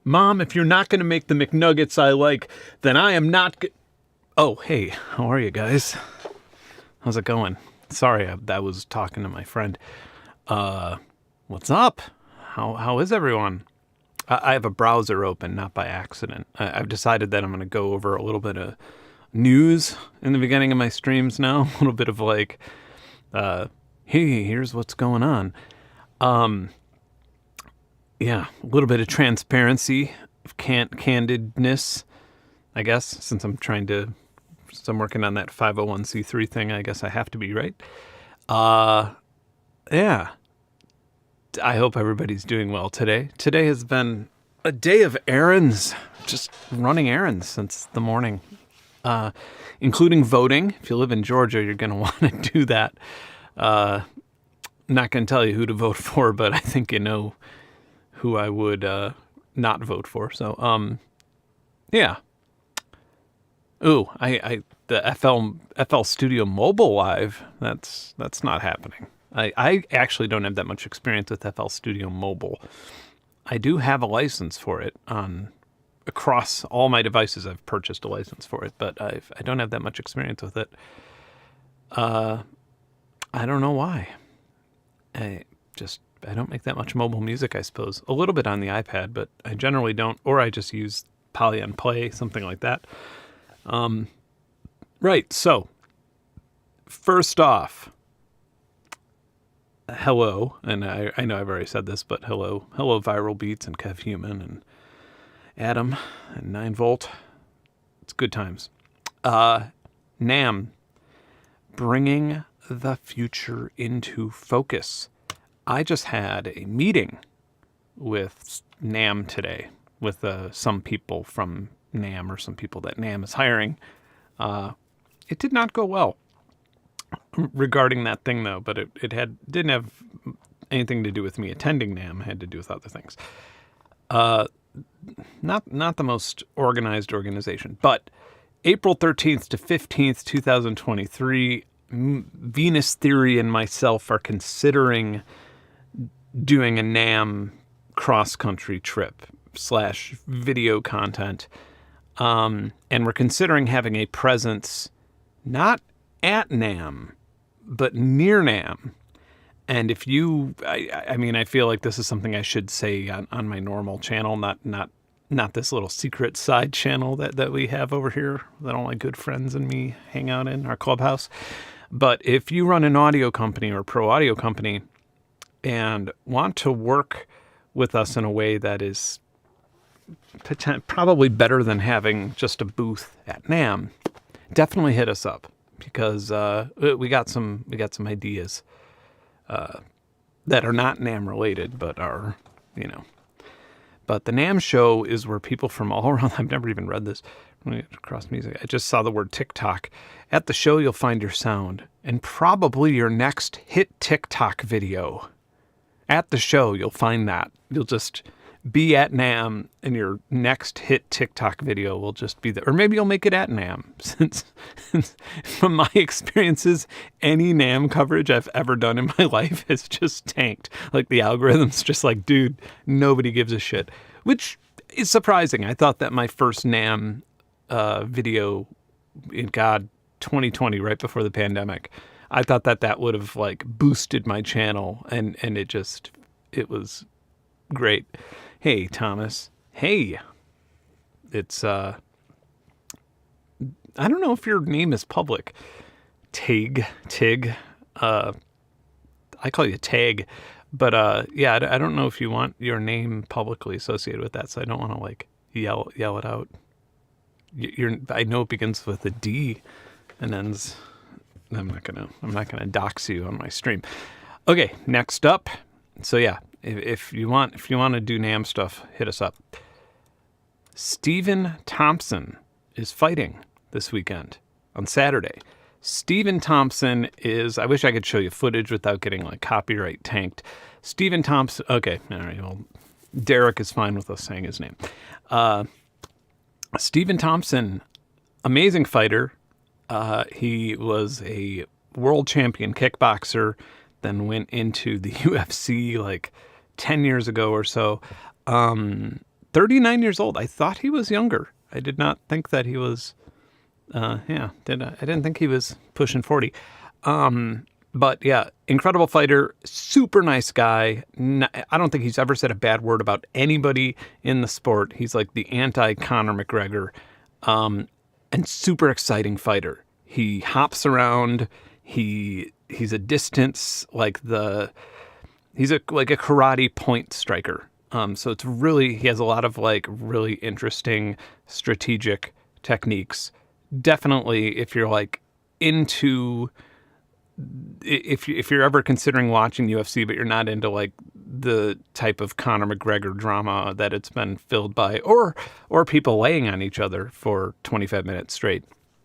Mom, if you're not going to make the McNuggets I like, then I am not Oh, hey, how are you guys? How's it going? Sorry, I was talking to my friend. What's up? How is everyone? I have a browser open, not by accident. I've decided that I'm going to go over a little bit of news in the beginning of my streams now. A little bit of like, hey, here's what's going on. Yeah, a little bit of transparency, candidness, I guess, since I'm working on that 501c3 thing, I guess I have to be, right? Yeah. I hope everybody's doing well today. Today has been a day of errands, just running errands since the morning, including voting. If you live in Georgia, you're going to want to do that. Not going to tell you who to vote for, but I think you know who I would not vote for. So, yeah. Ooh, the FL Studio Mobile Live, that's not happening. I actually don't have that much experience with FL Studio Mobile. I do have a license for it across all my devices. I've purchased a license for it, but I don't have that much experience with it. I don't know why. I don't make that much mobile music, I suppose. A little bit on the iPad, but I generally don't, or I just use Poly Play, something like that. Right, so, first off, hello, and I know I've already said this, but hello Viral Beats and Kev Human and Adam and 9 Volt. It's good times. NAMM, bringing the future into focus. I just had a meeting with NAMM today with some people from NAMM, or some people that NAMM is hiring. It did not go well regarding that thing, though, but it didn't have anything to do with me attending NAMM. It had to do with other things. Not the most organized organization, but April 13th to 15th, 2023, Venus Theory and myself are considering doing a NAMM cross-country trip / video content. And we're considering having a presence not at NAMM, but near NAMM. And if you, I mean, I feel like this is something I should say on my normal channel, not this little secret side channel that we have over here that all my good friends and me hang out in, our clubhouse. But if you run an audio company or pro audio company and want to work with us in a way that is probably better than having just a booth at NAMM, definitely hit us up, because we got some ideas that are not NAMM related, but are, But the NAMM show is where people from all around, I've never even read this, across music, I just saw the word TikTok. At the show, you'll find your sound and probably your next hit TikTok video. At the show, you'll find that. You'll just be at NAMM, and your next hit TikTok video will just be there. Or maybe you'll make it at NAMM, since from my experiences, any NAMM coverage I've ever done in my life has just tanked. Like, the algorithm's just like, dude, nobody gives a shit. Which is surprising. I thought that my first NAMM video in 2020, right before the pandemic, I thought that would have like boosted my channel, and it was great. Hey, Thomas. Hey. It's, I don't know if your name is public. Tig. I call you Tag. But, yeah, I don't know if you want your name publicly associated with that, so I don't want to, like, yell it out. I know it begins with a D and ends... I'm not gonna dox you on my stream. Okay, next up. So yeah, if you want to do NAMM stuff, hit us up. Stephen Thompson is fighting this weekend on Saturday. Stephen Thompson is, I wish I could show you footage without getting like copyright tanked. Stephen Thompson, okay, all right, well, Derek is fine with us saying his name. Stephen Thompson, amazing fighter. He was a world champion kickboxer, then went into the UFC like 10 years ago or so. 39 years old. I thought he was younger. I did not think that he was, I didn't think he was pushing 40. But yeah, incredible fighter, super nice guy. I don't think he's ever said a bad word about anybody in the sport. He's like the anti-Conor McGregor, and super exciting fighter. He hops around. He's a distance, he's a karate point striker. So it's really, he has a lot of like really interesting strategic techniques. Definitely, if you're like into, if you're ever considering watching UFC, but you're not into like the type of Conor McGregor drama that it's been filled by, or people laying on each other for 25 minutes straight,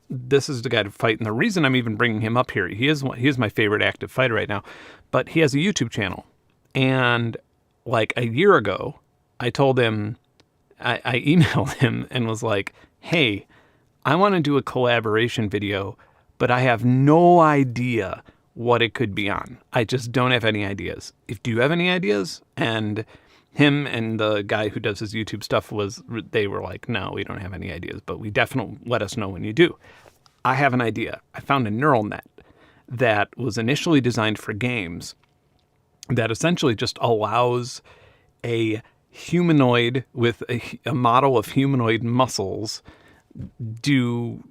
this is the guy to fight. And the reason I'm even bringing him up here, he is my favorite active fighter right now, but he has a YouTube channel. And like a year ago, I told him, I emailed him and was like, hey, I want to do a collaboration video, but I have no idea what it could be on. I just don't have any ideas. Do you have any ideas? And him and the guy who does his YouTube stuff they were like, no, we don't have any ideas, but we definitely let us know when you do. I have an idea. I found a neural net that was initially designed for games that essentially just allows a humanoid with a model of humanoid muscles do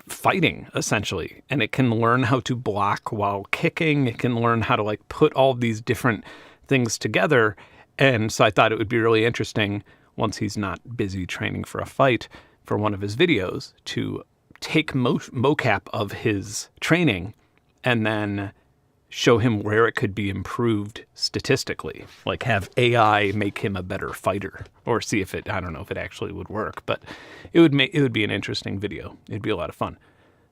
fighting, essentially. And it can learn how to block while kicking. It can learn how to like put all of these different things together. And so I thought it would be really interesting, once he's not busy training for a fight, for one of his videos to take mocap of his training and then show him where it could be improved statistically, like have AI make him a better fighter, or see if I don't know if it actually would work, but it would be an interesting video. It'd be a lot of fun.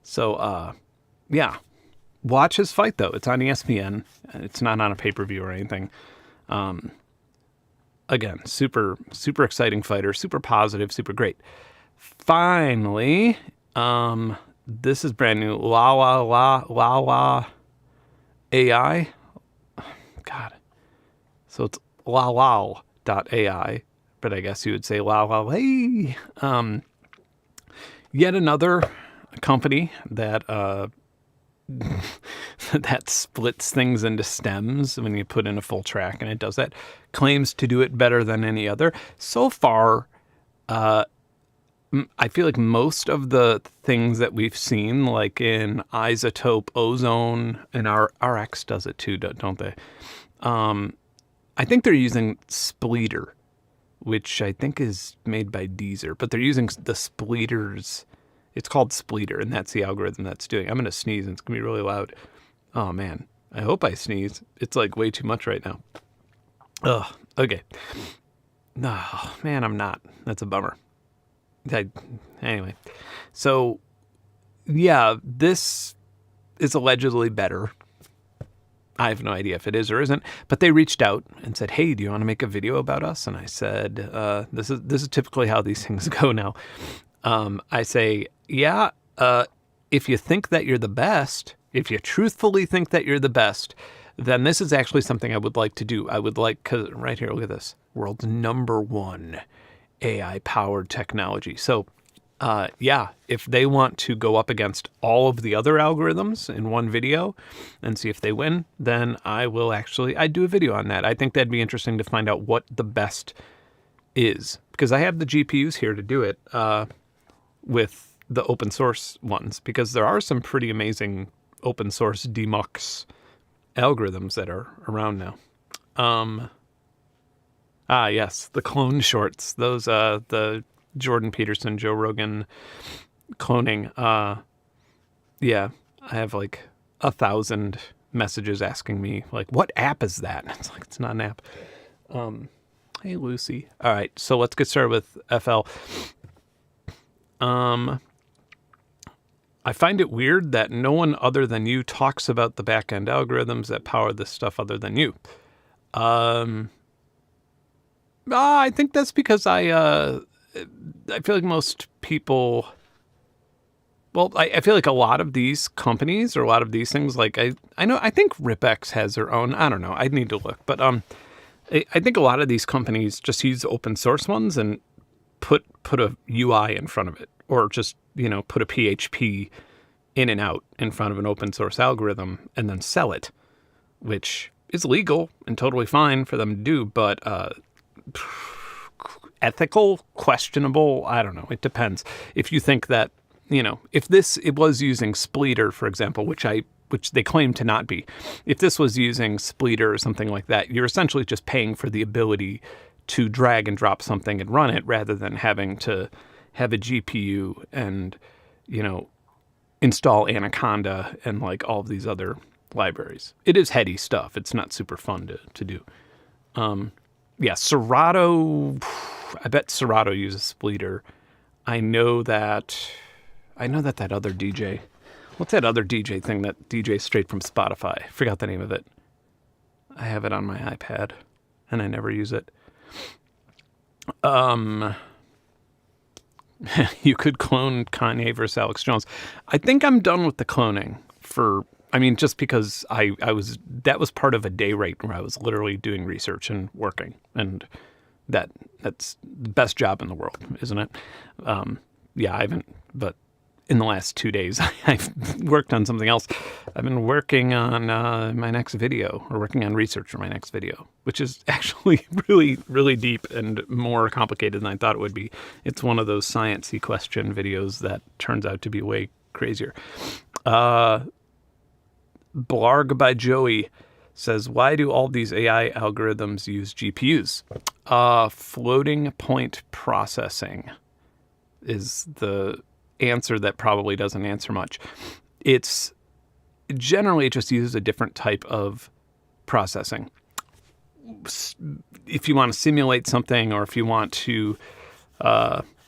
So, yeah, watch his fight though. It's on ESPN. It's not on a pay-per-view or anything. Again, super, super exciting fighter, super positive, super great. Finally, this is brand new. La AI. God. So it's AI, but I guess you would say hey. Yet another company that that splits things into stems when you put in a full track, and it does that. Claims to do it better than any other. So far, I feel like most of the things that we've seen, like in Isotope, Ozone, and our RX does it too, don't they? I think they're using Spleeter, which I think is made by Deezer, but they're using the Spleeters. It's called Spleeter, and that's the algorithm that's doing it. I'm going to sneeze, and it's going to be really loud. Oh, man. I hope I sneeze. It's like way too much right now. Ugh. Okay. Oh, man, I'm not. That's a bummer. Anyway, so yeah, this is allegedly better. I have no idea if it is or isn't, but they reached out and said, hey, do you want to make a video about us? And I said, this is typically how these things go now. I say, yeah, if you think that you're the best, if you truthfully think that you're the best, then this is actually something I would like to do. I would like, cause right here, look at this, world's #1 AI-powered technology. So, yeah, if they want to go up against all of the other algorithms in one video and see if they win, then I'd do a video on that. I think that'd be interesting to find out what the best is, because I have the GPUs here to do it with the open source ones, because there are some pretty amazing open source demux algorithms that are around now. Yes, the clone shorts. Those, the Jordan Peterson, Joe Rogan cloning. Yeah, I have like 1,000 messages asking me, like, what app is that? It's like, it's not an app. Hey, Lucy. All right, so let's get started with FL. I find it weird that no one other than you talks about the back-end algorithms that power this stuff other than you. I think that's because I feel like most people, well, I feel like a lot of these companies or a lot of these things, like I think RipX has their own, I don't know, I need to look, but I think a lot of these companies just use open source ones and put a UI in front of it, or just, put a PHP in and out in front of an open source algorithm and then sell it, which is legal and totally fine for them to do, but ethical, questionable, I don't know. It depends. If you think that, if it was using Spleeter, for example, which they claim to not be. If this was using Spleeter or something like that, you're essentially just paying for the ability to drag and drop something and run it rather than having to have a GPU and, install Anaconda and like all of these other libraries. It is heady stuff. It's not super fun to do. Serato, I bet Serato uses Spleeter. I know that other DJ, what's that other DJ thing that DJs straight from Spotify? I forgot the name of it. I have it on my iPad and I never use it. You could clone Kanye versus Alex Jones. I think I'm done with the cloning just because that was part of a day rate where I was literally doing research and working, and that's the best job in the world, isn't it? I haven't, but in the last 2 days, I've worked on something else. I've been working on my next video, or working on research for my next video, which is actually really, really deep and more complicated than I thought it would be. It's one of those science-y question videos that turns out to be way crazier. Blarg by Joey says, why do all these AI algorithms use GPUs? Floating point processing is the answer that probably doesn't answer much. It's generally, it just uses a different type of processing. If you want to simulate something, or if you want to,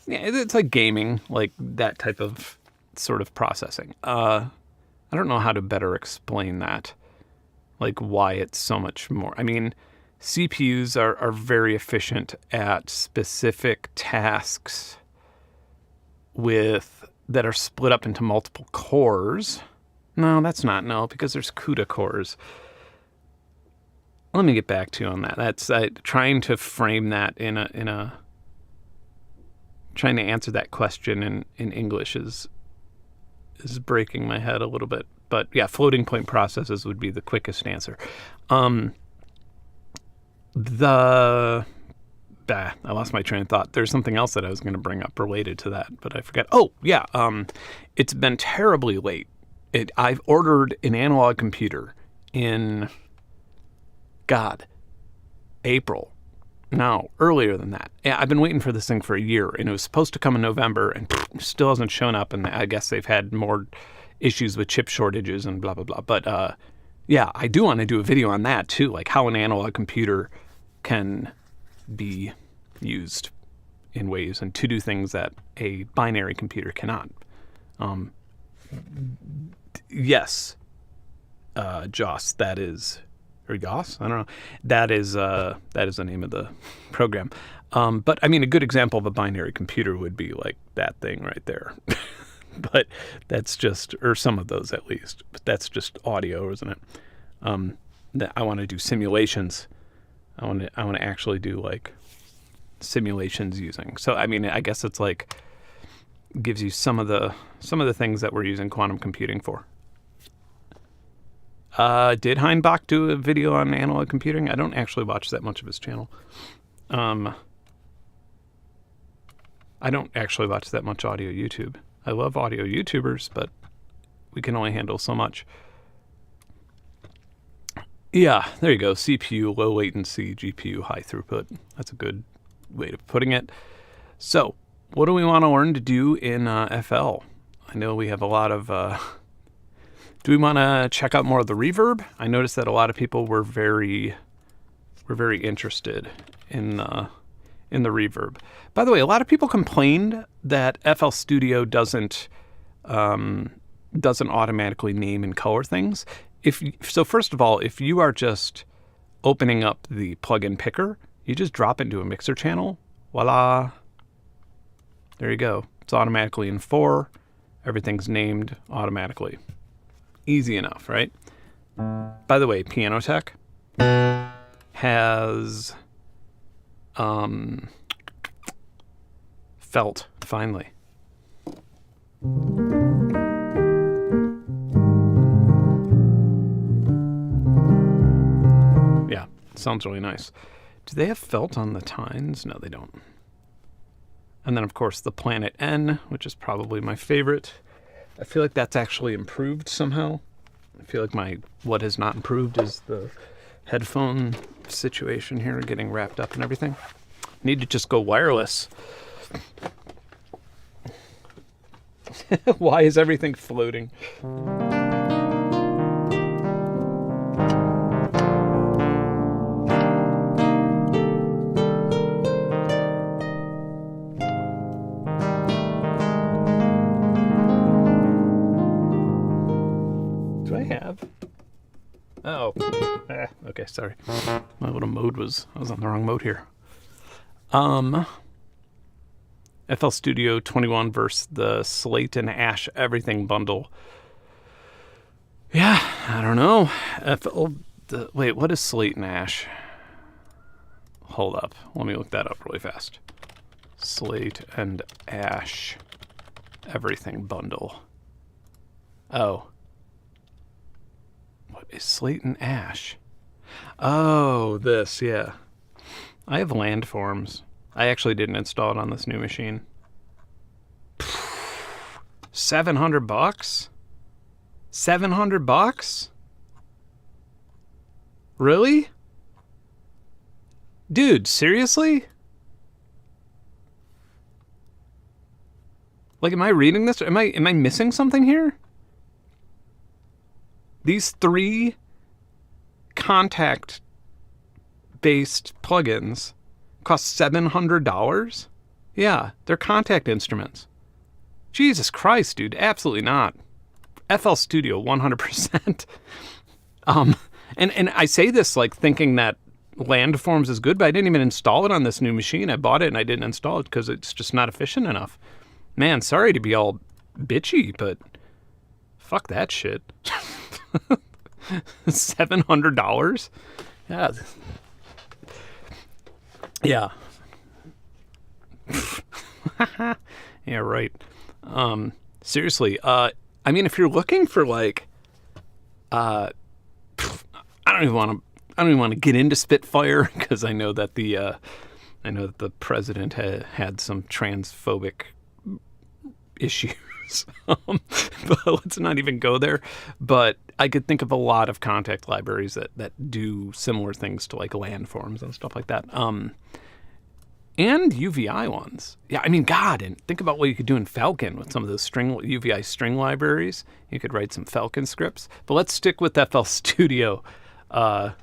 it's like gaming, like that type of sort of processing. I don't know how to better explain that, like why it's so much more. I mean, CPUs are very efficient at specific tasks that are split up into multiple cores. No, because there's CUDA cores. Let me get back to you on that. That's trying to frame that trying to answer that question in English is breaking my head a little bit. But yeah, floating point processes would be the quickest answer. I lost my train of thought. There's something else that I was going to bring up related to that, but I forgot. Oh, yeah. It's been terribly late. I've ordered an analog computer in, April. No, earlier than that. Yeah, I've been waiting for this thing for a year, and it was supposed to come in November, and still hasn't shown up, and I guess they've had more issues with chip shortages and blah, blah, blah. But, I do want to do a video on that, too, like how an analog computer can be used in ways and to do things that a binary computer cannot. Yes, Joss, that is, or Goss, I don't know. That is the name of the program. But I mean, a good example of a binary computer would be like that thing right there. But that's just, or some of those at least, but that's just audio, isn't it? That I want to do simulations. I want to actually do like simulations using. So I mean, I guess it's like gives you some of the things that we're using quantum computing for. Did Heinbach do a video on analog computing? I don't actually watch that much of his channel. I don't actually watch that much audio YouTube. I love audio YouTubers, but we can only handle so much. Yeah, there you go. CPU, low latency, GPU, high throughput. That's a good way of putting it. So, what do we want to learn to do in FL? I know we have a lot of... do we want to check out more of the reverb? I noticed that a lot of people were very interested in the reverb. By the way, a lot of people complained that FL Studio doesn't automatically name and color things. So first of all, if you are just opening up the plugin picker, you just drop it into a mixer channel. Voila. There you go. It's automatically in 4. Everything's named automatically. Easy enough, right? By the way, Piano Tech has felt, finally. Yeah, sounds really nice. Do they have felt on the tines? No, they don't. And then, of course, the Planet N, which is probably my favorite. I feel like that's actually improved somehow. I feel like what has not improved is the headphone situation here, getting wrapped up and everything. Need to just go wireless. Why is everything floating? Do I have? Oh. Okay, sorry. My little mode I was on the wrong mode here. FL Studio 21 versus the Slate and Ash Everything bundle. Yeah, I don't know. Wait, what is Slate and Ash? Hold up. Let me look that up really fast. Slate and Ash Everything bundle. Oh. What is Slate and Ash? Oh, this, yeah. I have landforms. I actually didn't install it on this new machine. $700? $700? Really? Dude, seriously? Like, am I reading this? Am I missing something here? These 3 contact-based plugins cost $700? Yeah, they're contact instruments. Jesus Christ, dude, absolutely not. FL Studio, 100%. And I say this like thinking that landforms is good, but I didn't even install it on this new machine. I bought it and I didn't install it because it's just not efficient enough. Man, sorry to be all bitchy, but fuck that shit. $700? Yeah. Yeah. Yeah, right. Seriously, I mean, if you're looking for like, I don't even want to get into Spitfire because I know that the president had some transphobic issues. But let's not even go there. But I could think of a lot of contact libraries that do similar things to like landforms and stuff like that. And UVI ones. Yeah, I mean, God, and think about what you could do in Falcon with some of those UVI string libraries. You could write some Falcon scripts. But let's stick with FL Studio. Yeah,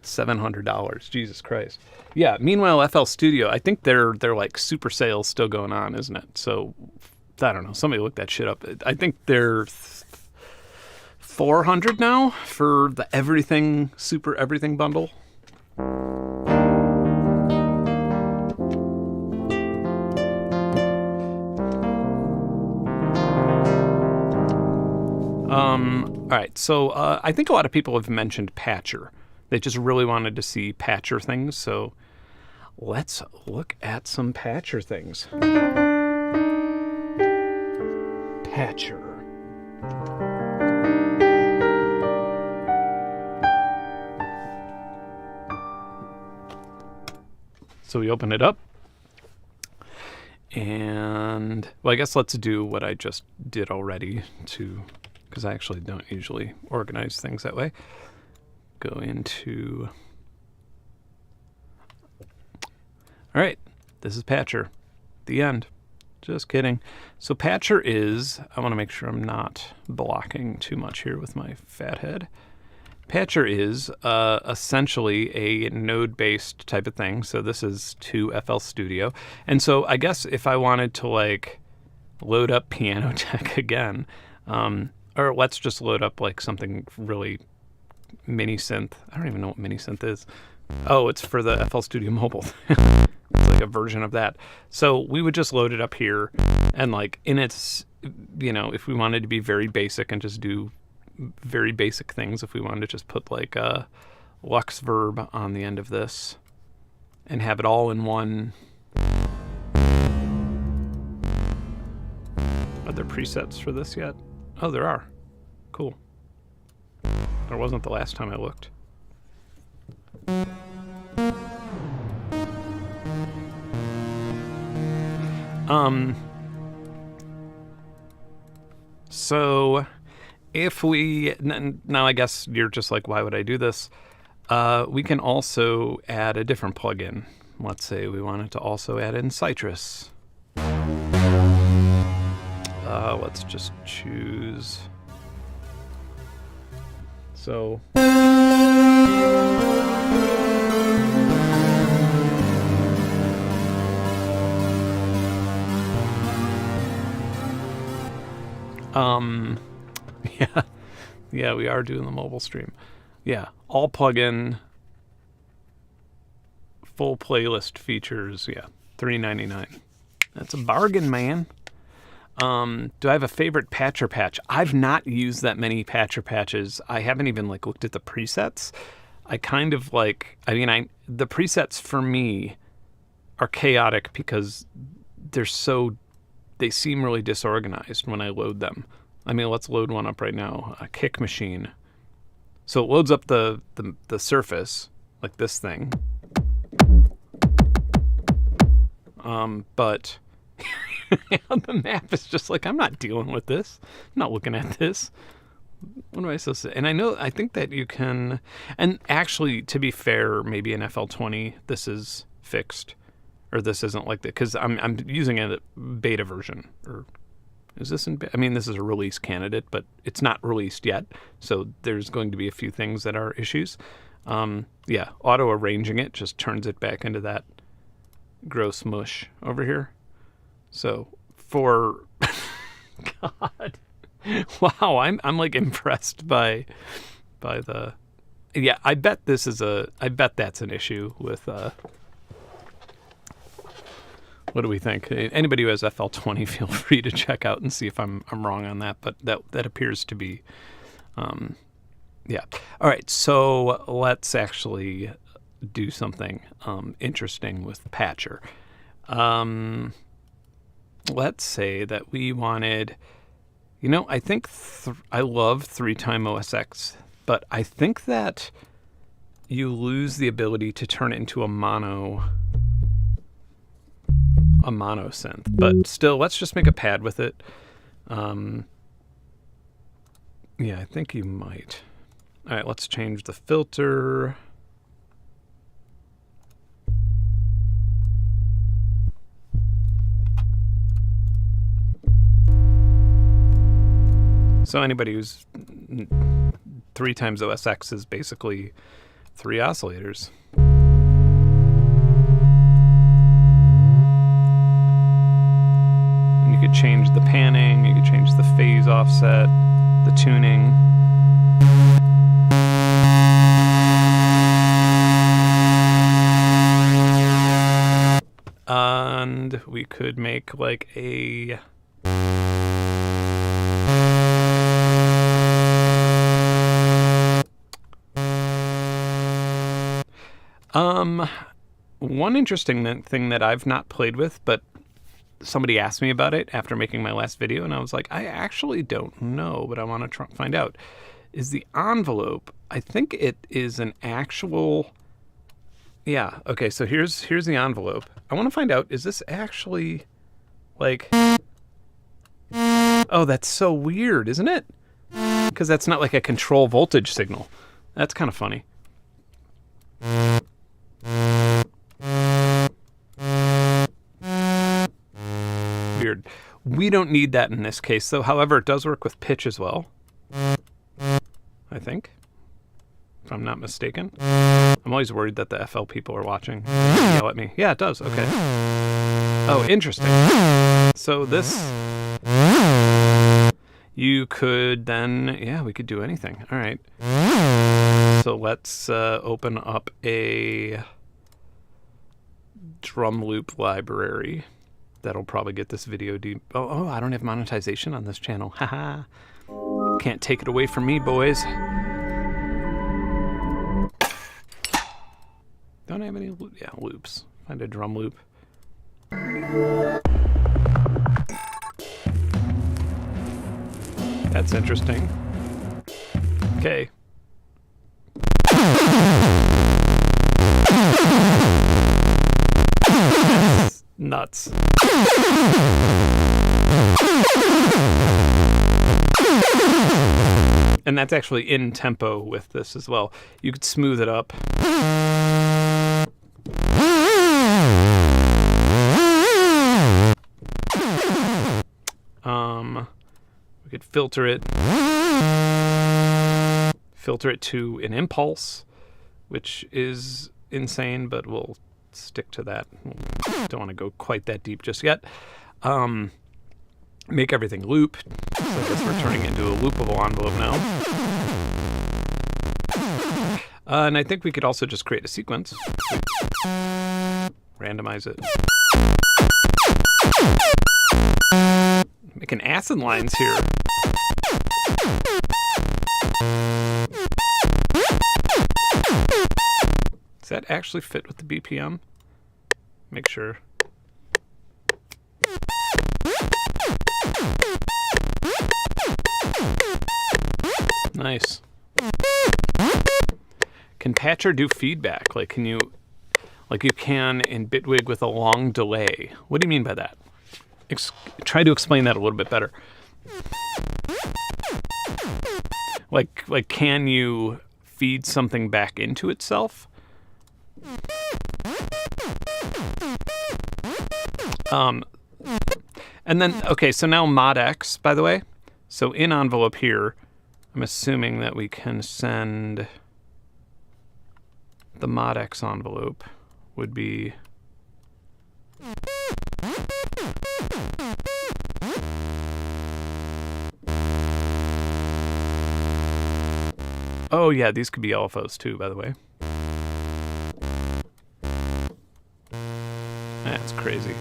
$700. Jesus Christ. Yeah, meanwhile, FL Studio, I think they're like super sales still going on, isn't it? So, I don't know. Somebody look that shit up. I think they're $400 now for the super everything bundle. All right, so I think a lot of people have mentioned Patcher. They just really wanted to see Patcher things, so let's look at some Patcher things. Patcher. So we open it up. And, well, I guess let's do what I just did already because I actually don't usually organize things that way. Go into... All right, this is Patcher. The end. Just kidding. So Patcher is... I want to make sure I'm not blocking too much here with my fat head. Patcher is essentially a node-based type of thing. So this is to FL Studio. And so I guess if I wanted to, like, load up Piano Tech again... or let's just load up like something really mini synth. I don't even know what mini synth is. Oh, it's for the FL Studio Mobile. It's like a version of that. So we would just load it up here and like in its, if we wanted to be very basic and just do very basic things, if we wanted to just put like Lux verb on the end of this and have it all in one. Are there presets for this yet? Oh, there are. Cool. There wasn't the last time I looked. So if we, now I guess you're just like, why would I do this? We can also add a different plugin. Let's say we wanted to also add in Citrus. Let's just choose. So. Yeah, we are doing the mobile stream. Yeah, all plugin, full playlist features. Yeah, $3.99. That's a bargain, man. Do I have a favorite patcher patch? I've not used that many patcher patches. I haven't even like looked at the presets. I kind of like, the presets for me are chaotic because they seem really disorganized when I load them. I mean, let's load one up right now, a kick machine. So it loads up the surface, like this thing. But the map is just like, I'm not dealing with this. I'm not looking at this. What am I supposed to say? And I think that you can, and actually, to be fair, maybe in FL20, this is fixed. Or this isn't like that, because I'm using a beta version. Or is this in? I mean, this is a release candidate, but it's not released yet. So there's going to be a few things that are issues. Yeah, auto arranging it just turns it back into that gross mush over here. So for God, wow, I'm like impressed by the. Yeah, I bet that's an issue with. What do we think? Anybody who has FL20, feel free to check out and see if I'm wrong on that. But that appears to be, yeah. All right, so let's actually do something interesting with Patcher. Let's say that we wanted, I think I love 3-time OSX, but I think that you lose the ability to turn it into a mono synth, but still, let's just make a pad with it. Yeah, I think you might. All right, let's change the filter. So anybody who's 3-times OSX is basically 3 oscillators. You could change the panning, you could change the phase offset, the tuning. And we could make like a one interesting thing that I've not played with, but somebody asked me about it after making my last video, and I was like, I actually don't know, but I want to find out, is the envelope. I think it is an actual, yeah, okay, so here's the envelope. I want to find out, is this actually, like, oh, that's so weird, isn't it? Because that's not like a control voltage signal. That's kind of funny. Weird. We don't need that in this case, though. However, it does work with pitch as well. I think, if I'm not mistaken. I'm always worried that the FL people are watching. Yell at me. Yeah, it does. Okay. Oh, interesting. So this, you could then, yeah, we could do anything. All right. So let's open up a drum loop library. That'll probably get this video deep. Oh, I don't have monetization on this channel. Haha. Can't take it away from me, boys. Don't have any, yeah, loops. Find a drum loop. That's interesting. Okay. That's nuts. And that's actually in tempo with this as well. You could smooth it up. We could filter it to an impulse, which is insane, but we'll stick to that. Don't want to go quite that deep just yet. Make everything loop. So I guess we're turning it into a loopable envelope now. And I think we could also just create a sequence. Randomize it. Making acid lines here. Does that actually fit with the BPM? Make sure. Nice. Can Patcher do feedback? Like, can you, like you can in Bitwig with a long delay? What do you mean by that? Try to explain that a little bit better. Like, can you feed something back into itself? And then, okay, so now mod X, by the way. So in envelope here, I'm assuming that we can send the mod X envelope would be oh yeah, these could be LFOs too, by the way. That's crazy.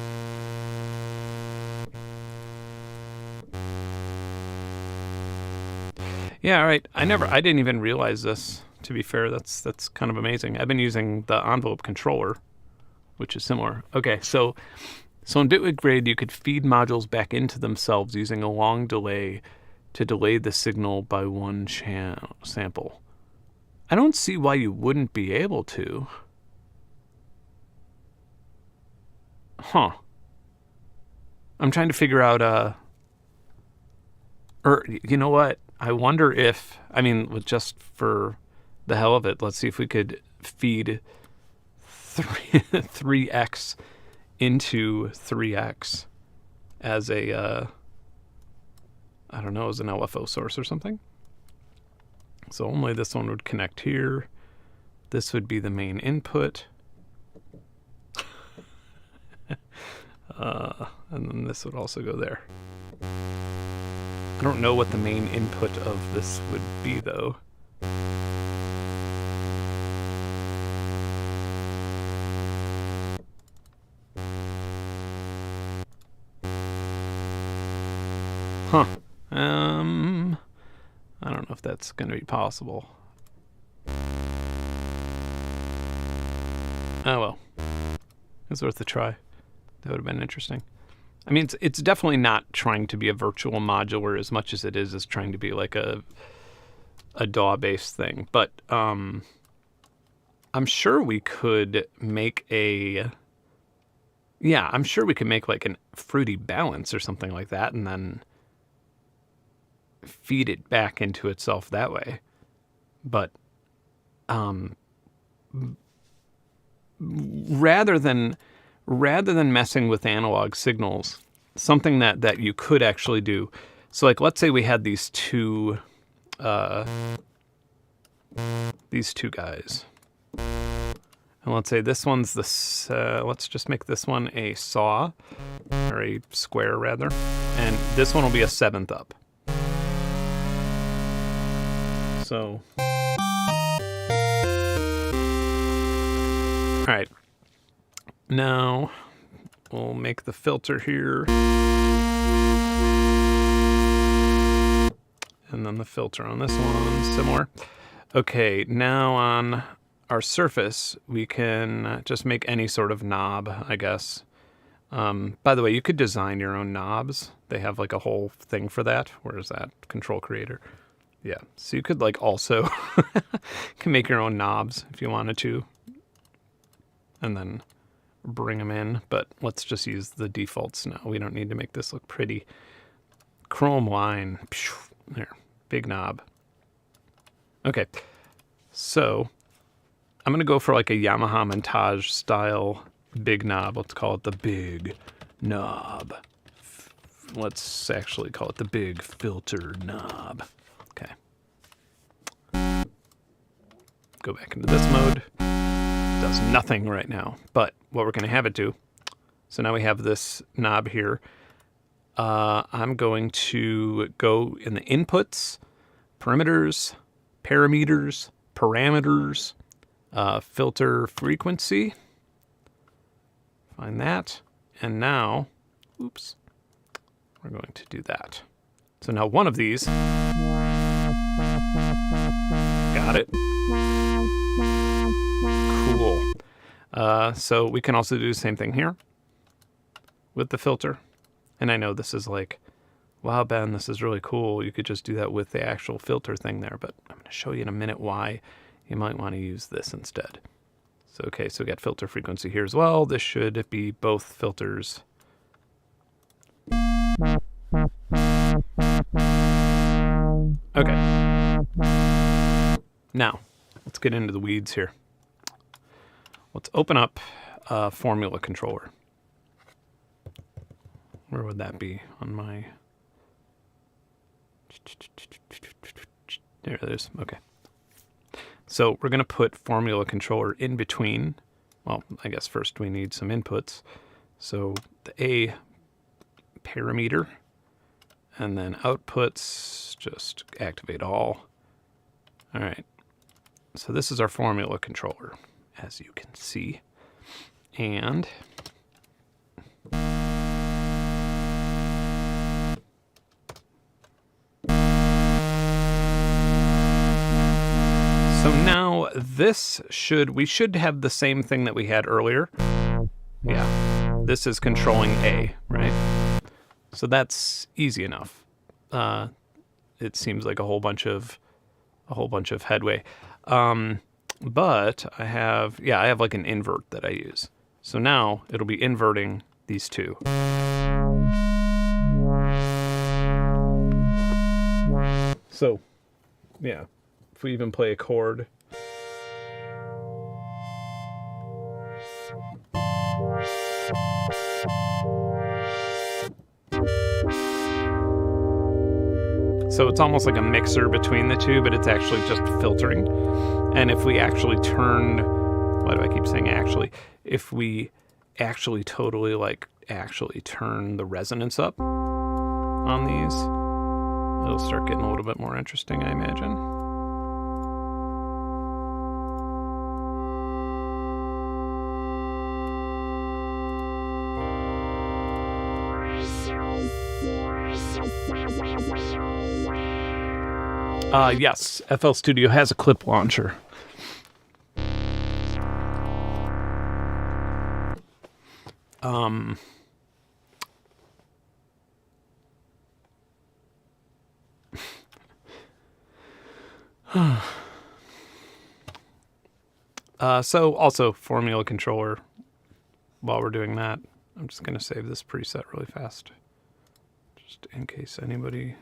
Yeah, all right. I didn't even realize this, to be fair. That's kind of amazing. I've been using the envelope controller, which is similar. Okay, so in Bitwig Grade, you could feed modules back into themselves using a long delay to delay the signal by one sample. I don't see why you wouldn't be able to. Huh. I'm trying to figure out, or you know what? I wonder if, I mean, just for the hell of it, let's see if we could feed 3x into 3x as a, I don't know, as an LFO source or something. So only this one would connect here. This would be the main input. And then this would also go there. I don't know what the main input of this would be, though. Huh. I don't know if that's going to be possible. Oh well. It's worth a try. That would have been interesting. I mean, it's definitely not trying to be a virtual modular as much as it is trying to be like a DAW-based thing. But I'm sure we could make a... Yeah, I'm sure we could make like a fruity balance or something like that and then feed it back into itself that way. But rather than messing with analog signals, something that you could actually do. So like, let's say we had these two guys. And let's say this one's the, let's just make this one a saw, or a square rather. And this one will be a 7th up. So, all right. Now we'll make the filter here. And then the filter on this one, similar. Okay, now on our surface, we can just make any sort of knob, I guess. By the way, you could design your own knobs. They have like a whole thing for that. Where is that? Control Creator. Yeah. So you could like also can make your own knobs if you wanted to. And then bring them in. But let's just use the defaults now. We don't need to make this look pretty. Chrome line. There. Big knob. Okay. So I'm going to go for like a Yamaha Montage style big knob. Let's call it the big knob. Let's actually call it the big filter knob. Okay. Go back into this mode. Does nothing right now, but what we're going to have it do. So now we have this knob here. I'm going to go in the inputs, parameters, filter frequency. Find that. And now, oops, we're going to do that. So now one of these. Got it. Cool. So we can also do the same thing here with the filter. And I know this is like, wow, Ben, this is really cool. You could just do that with the actual filter thing there, but I'm going to show you in a minute why you might want to use this instead. So, okay, so we got filter frequency here as well. This should be both filters. Okay. Now, let's get into the weeds here. Let's open up Formula Controller. Where would that be on my... There it is. Okay. So we're going to put Formula Controller in between. Well, I guess first we need some inputs. So the A parameter, and then outputs, just activate all. All right. So this is our Formula Controller, as you can see. And so now we should have the same thing that we had earlier. Yeah, this is controlling A, right? So that's easy enough. It seems like a whole bunch of headway. But I have like an invert that I use. So now it'll be inverting these two. So, yeah, if we even play a chord. So it's almost like a mixer between the two, but it's actually just filtering. And if we actually turn, why do I keep saying actually? If we actually actually turn the resonance up on these, it'll start getting a little bit more interesting, I imagine. Yes, FL Studio has a clip launcher. So also Formula Controller, while we're doing that, I'm just going to save this preset really fast, just in case anybody,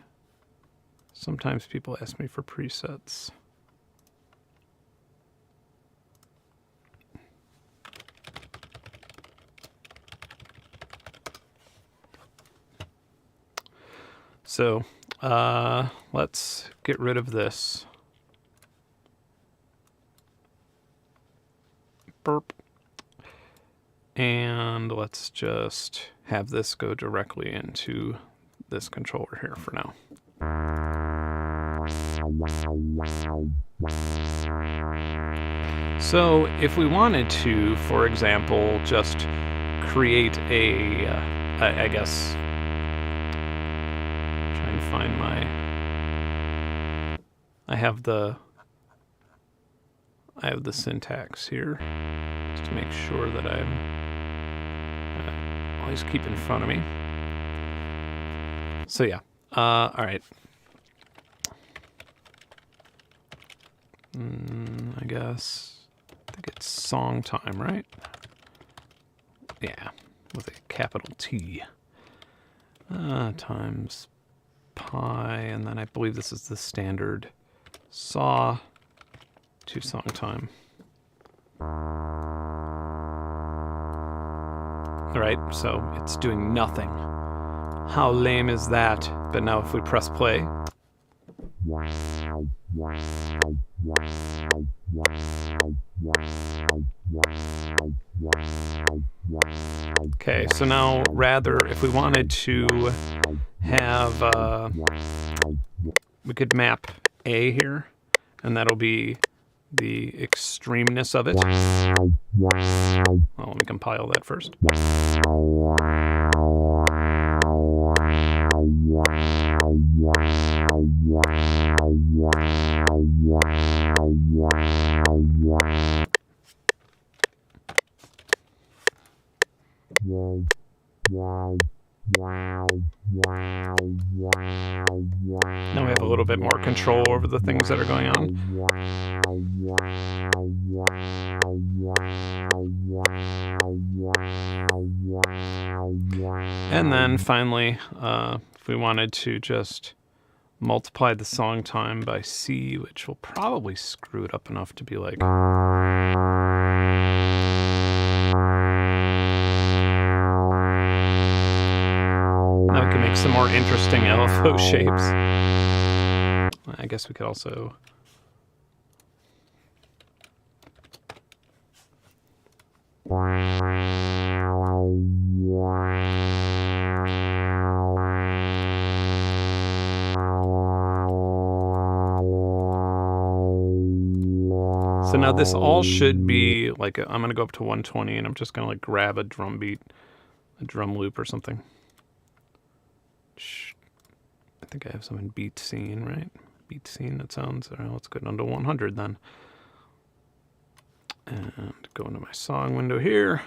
sometimes people ask me for presets. So let's get rid of this. Burp. And let's just have this go directly into this controller here for now. So if we wanted to, for example, just create a, I guess, trying to find my, I I have the syntax here just to make sure that I'm always keep in front of me. So yeah, all right. I guess I think it's song time, right? Yeah, with a capital T. Times pi, and then I believe this is the standard saw to song time. All right, so it's doing nothing. How lame is that? But now if we press play. Okay, so now rather, if we wanted to have, we could map A here, and that'll be the extremeness of it. Well, let me compile that first. Now we have a little bit more control over the things that are going on. And then finally, if we wanted to just multiply the song time by C, which will probably screw it up enough to be like... Now we can make some more interesting LFO shapes. I guess we could also... So now this all should be like, I'm going to go up to 120 and I'm just going to like grab a drum beat, a drum loop or something. I think I have some in beat scene, right? Beat scene, that sounds, all right, let's go down to 100 then. And go into my song window here.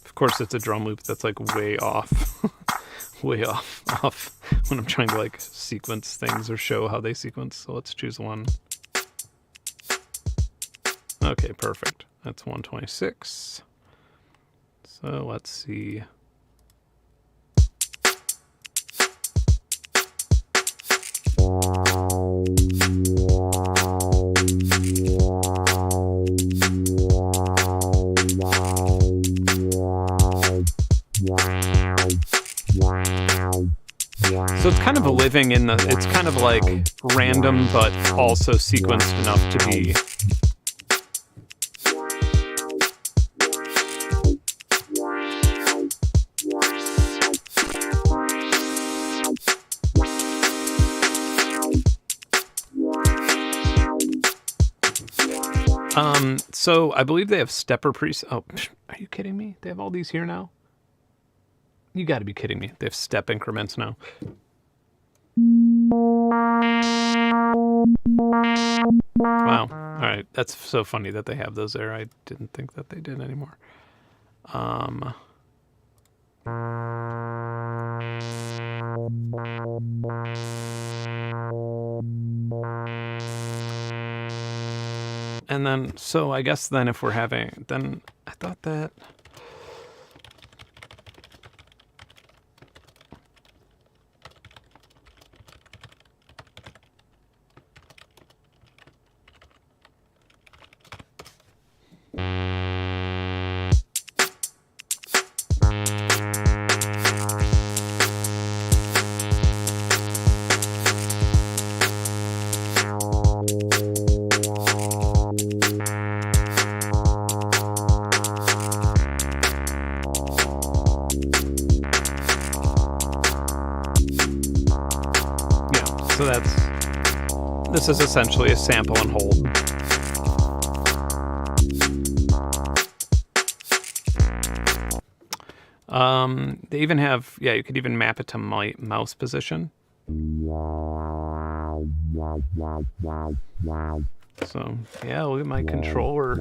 Of course, it's a drum loop that's like way off. Way off when I'm trying to like sequence things or show how they sequence. So let's choose one. Okay, perfect. That's 126. So let's see. So it's kind of living in the, it's kind of like random, but also sequenced enough to be. So I believe they have stepper presets. Oh, are you kidding me? They have all these here now? You got to be kidding me. They have step increments now. Wow. All right. That's so funny that they have those there. I didn't think that they did anymore. And then, so I guess then if we're having, then I thought that... So this is essentially a sample and hold. They even have, yeah, you could even map it to my mouse position. So, yeah, look at my controller.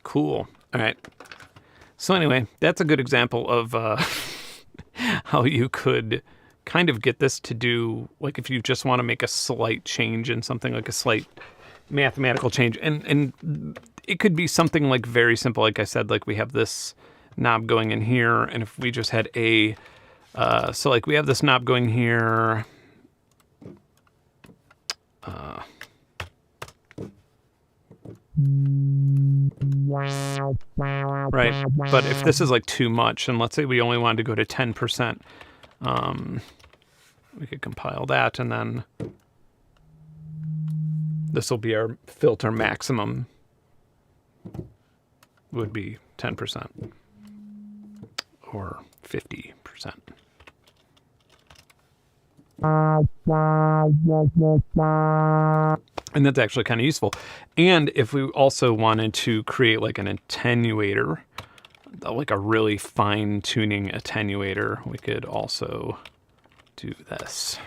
Cool. All right. So anyway, that's a good example of how you could kind of get this to do, like if you just want to make a slight change in something, like a slight mathematical change. And it could be something like very simple. Like I said, like we have this knob going in here. And if we just had a, so like we have this knob going here. Right, but if this is like too much, and let's say we only wanted to go to 10%, we could compile that, and then this will be our filter maximum, would be 10% or 50%. And that's actually kind of useful. And if we also wanted to create like an attenuator, like a really fine tuning attenuator, we could also do this.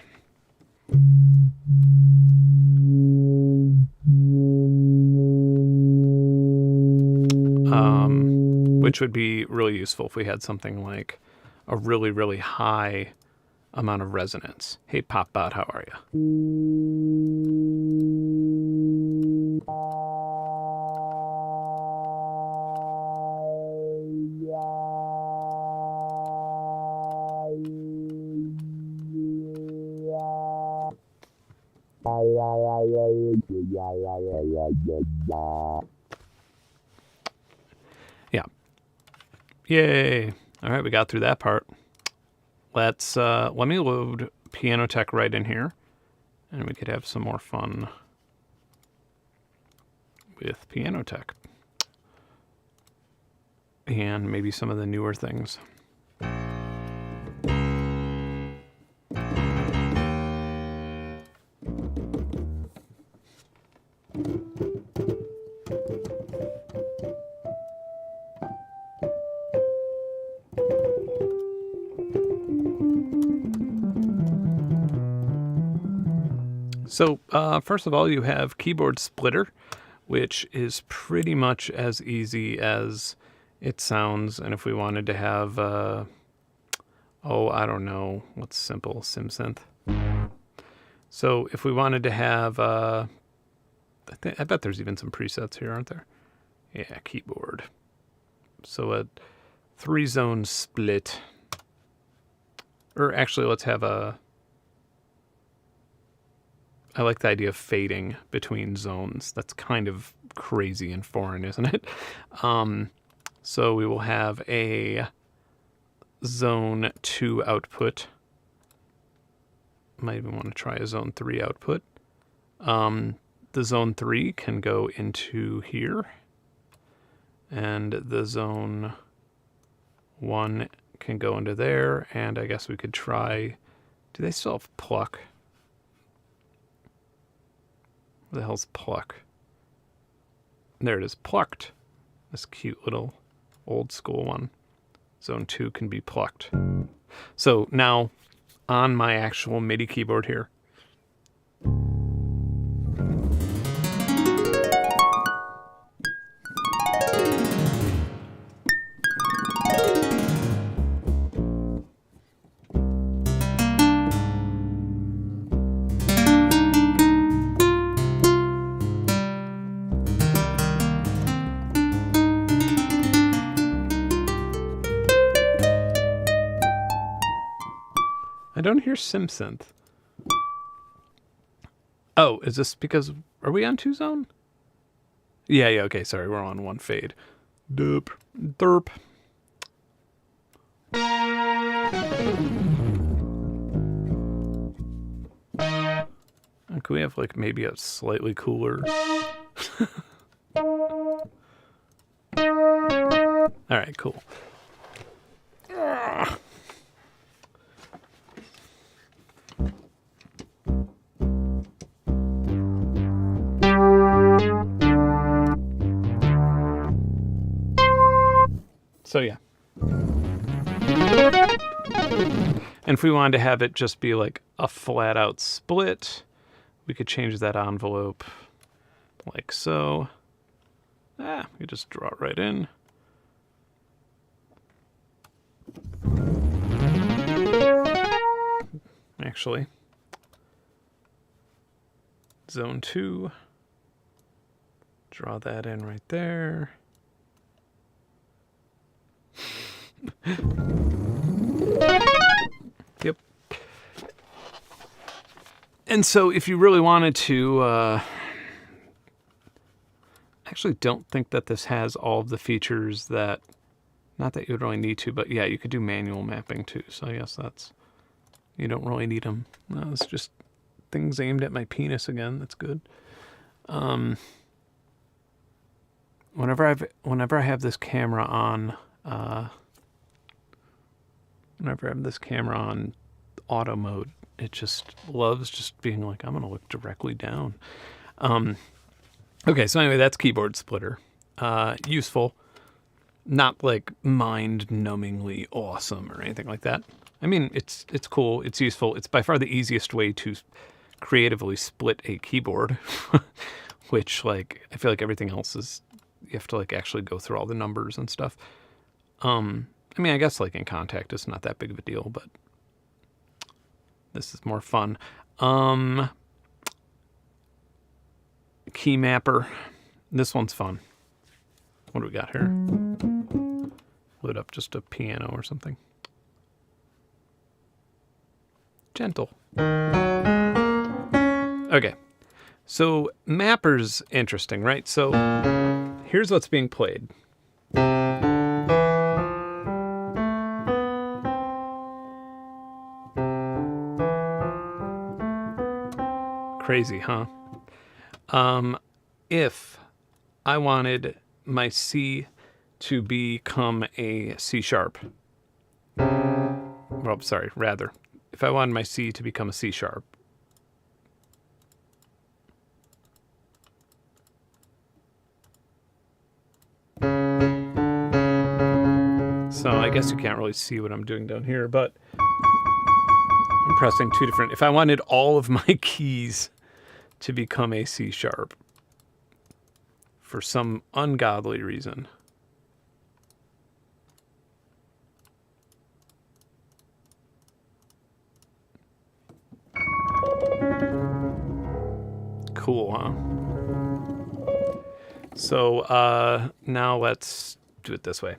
Which would be really useful if we had something like a really, really high amount of resonance. Hey, Popbot, how are you? Yeah. Yay. All right, we got through that part. Let's let me load Piano Tech right in here, and we could have some more fun with Piano Tech and maybe some of the newer things. So first of all, you have Keyboard Splitter, which is pretty much as easy as it sounds. And if we wanted to have, oh, I don't know, what's simple, SimSynth. So if we wanted to have, I bet there's even some presets here, aren't there? Yeah, keyboard. So a 3-zone split. Or actually, let's have a, I like the idea of fading between zones. That's kind of crazy and foreign, isn't it? So we will have a zone 2 output. Might even want to try a zone 3 output. The zone 3 can go into here. And the zone 1 can go into there. And I guess we could try, do they still have pluck? What the hell's pluck? There it is, plucked. This cute little old school one. Zone 2 can be plucked. So now on my actual MIDI keyboard here, I don't hear SimSynth. Oh, is this because, are we on 2-zone? Yeah, okay, sorry, we're on 1 fade. Derp. Derp. Could we have like maybe a slightly cooler? All right, cool. So yeah. And if we wanted to have it just be like a flat out split, we could change that envelope like so. We just draw it right in. Actually, zone 2, draw that in right there. Yep. And so if you really wanted to, actually don't think that this has all of the features that, not that you would really need to, but yeah, you could do manual mapping too. So I guess that's, you don't really need them. No, it's just things aimed at my penis again. That's good. Whenever I have this camera on, auto mode, it just loves just being like, I'm going to look directly down. Okay, so anyway, that's keyboard splitter. Useful. Not like mind-numbingly awesome or anything like that. I mean, it's cool, it's useful. It's by far the easiest way to creatively split a keyboard, which, like, I feel like everything else is, you have to, like, actually go through all the numbers and stuff. I mean, I guess, like, in Contact, it's not that big of a deal, but this is more fun. Key mapper. This one's fun. What do we got here? Load up just a piano or something. Gentle. Okay. So mapper's interesting, right? So here's what's being played. Crazy, huh? If I wanted my C to become a C sharp, well, sorry, rather, if I wanted my C to become a C sharp, so I guess you can't really see what I'm doing down here, but I'm pressing two different, if I wanted all of my keys to become a C sharp for some ungodly reason, cool, huh? So now let's do it this way.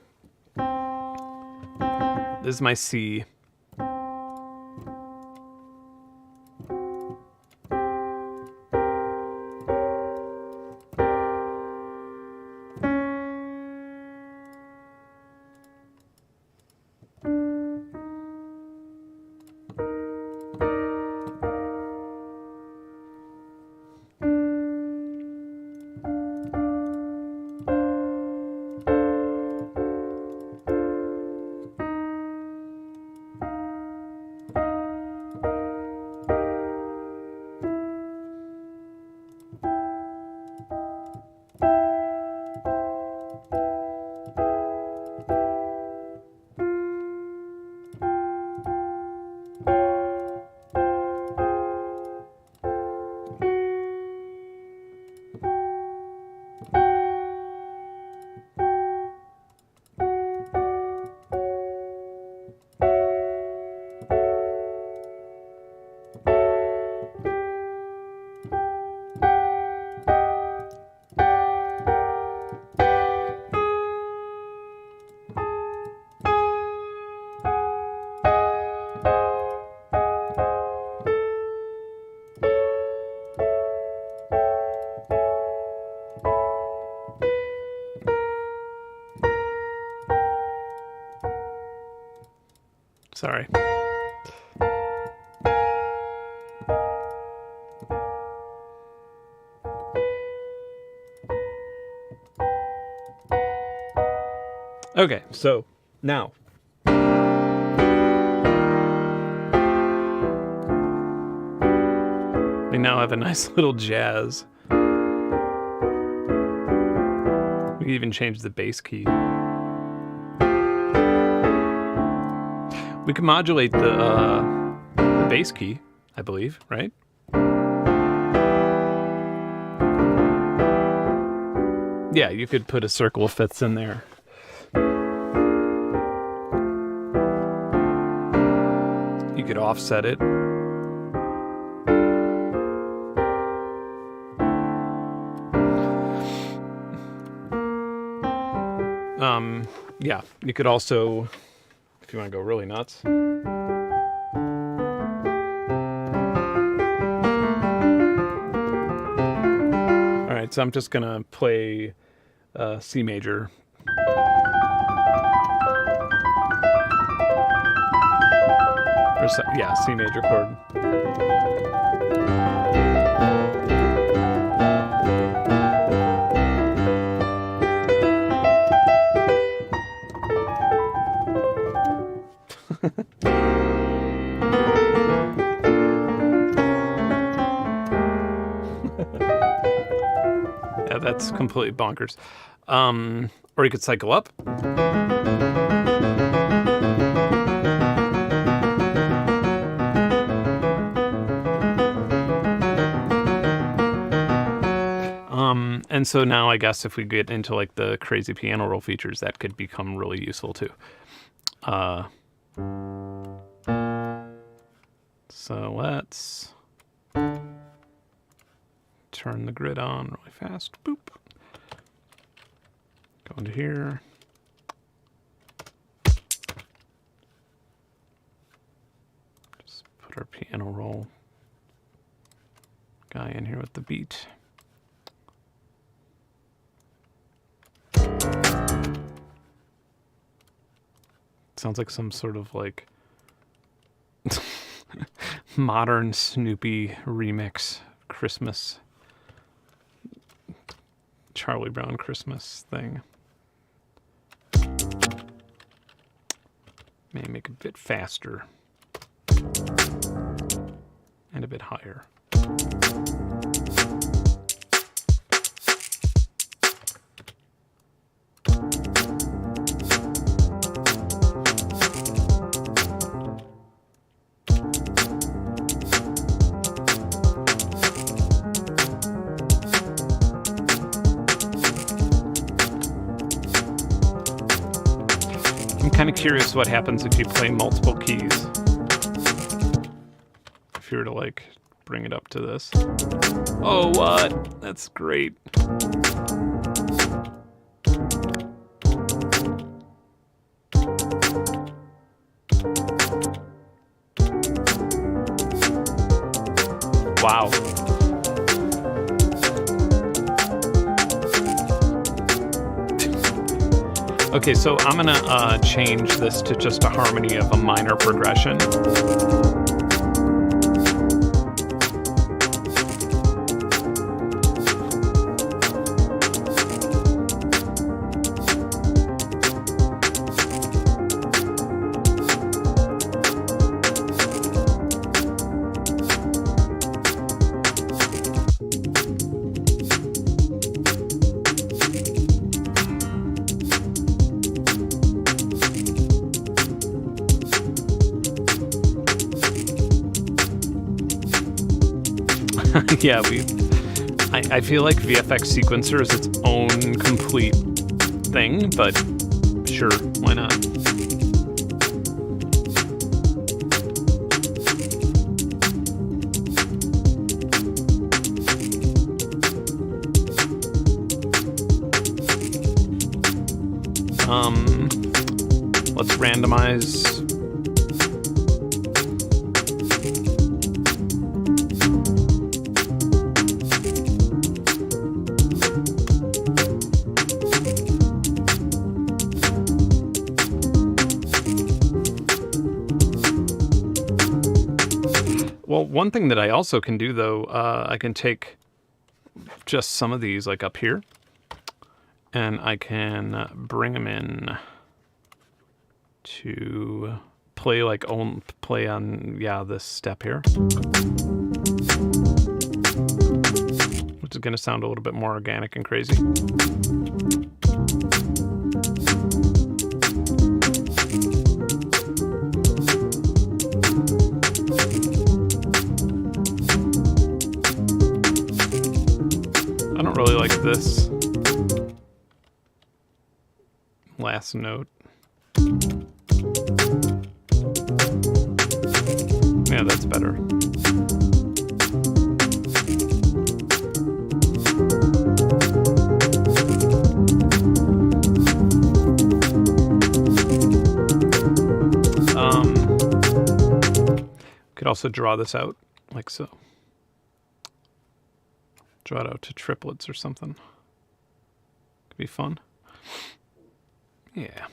This is my C. Sorry. Okay, so now we now have a nice little jazz. We can even change the bass key. We can modulate the bass key, I believe, right? Yeah, you could put a circle of fifths in there. You could offset it. Yeah, you could also, if you want to go really nuts. All right, so I'm just gonna play C major. Yeah, C major chord. Yeah, that's completely bonkers. Or you could cycle up. And so now I guess if we get into like the crazy piano roll features, that could become really useful too. So let's turn the grid on really fast. Boop. Go into here. Just put our piano roll guy in here with the beat. Sounds like some sort of like modern Snoopy remix Christmas, Charlie Brown Christmas thing. May make it a bit faster and a bit higher. I'm kind of curious what happens if you play multiple keys. If you were to like bring it up to this. Oh, what? That's great. Wow. Okay, so I'm gonna change this to just a harmony of a minor progression. Yeah, I feel like VFX Sequencer is its own complete thing, but sure, why not? Let's randomize. Well, one thing that I also can do, though, I can take just some of these, like up here, and I can bring them in to play like play on, yeah, this step here, which is going to sound a little bit more organic and crazy. this last note. Yeah, that's better. Could also draw this out like so. Draw it out to triplets or something. Could be fun. Yeah.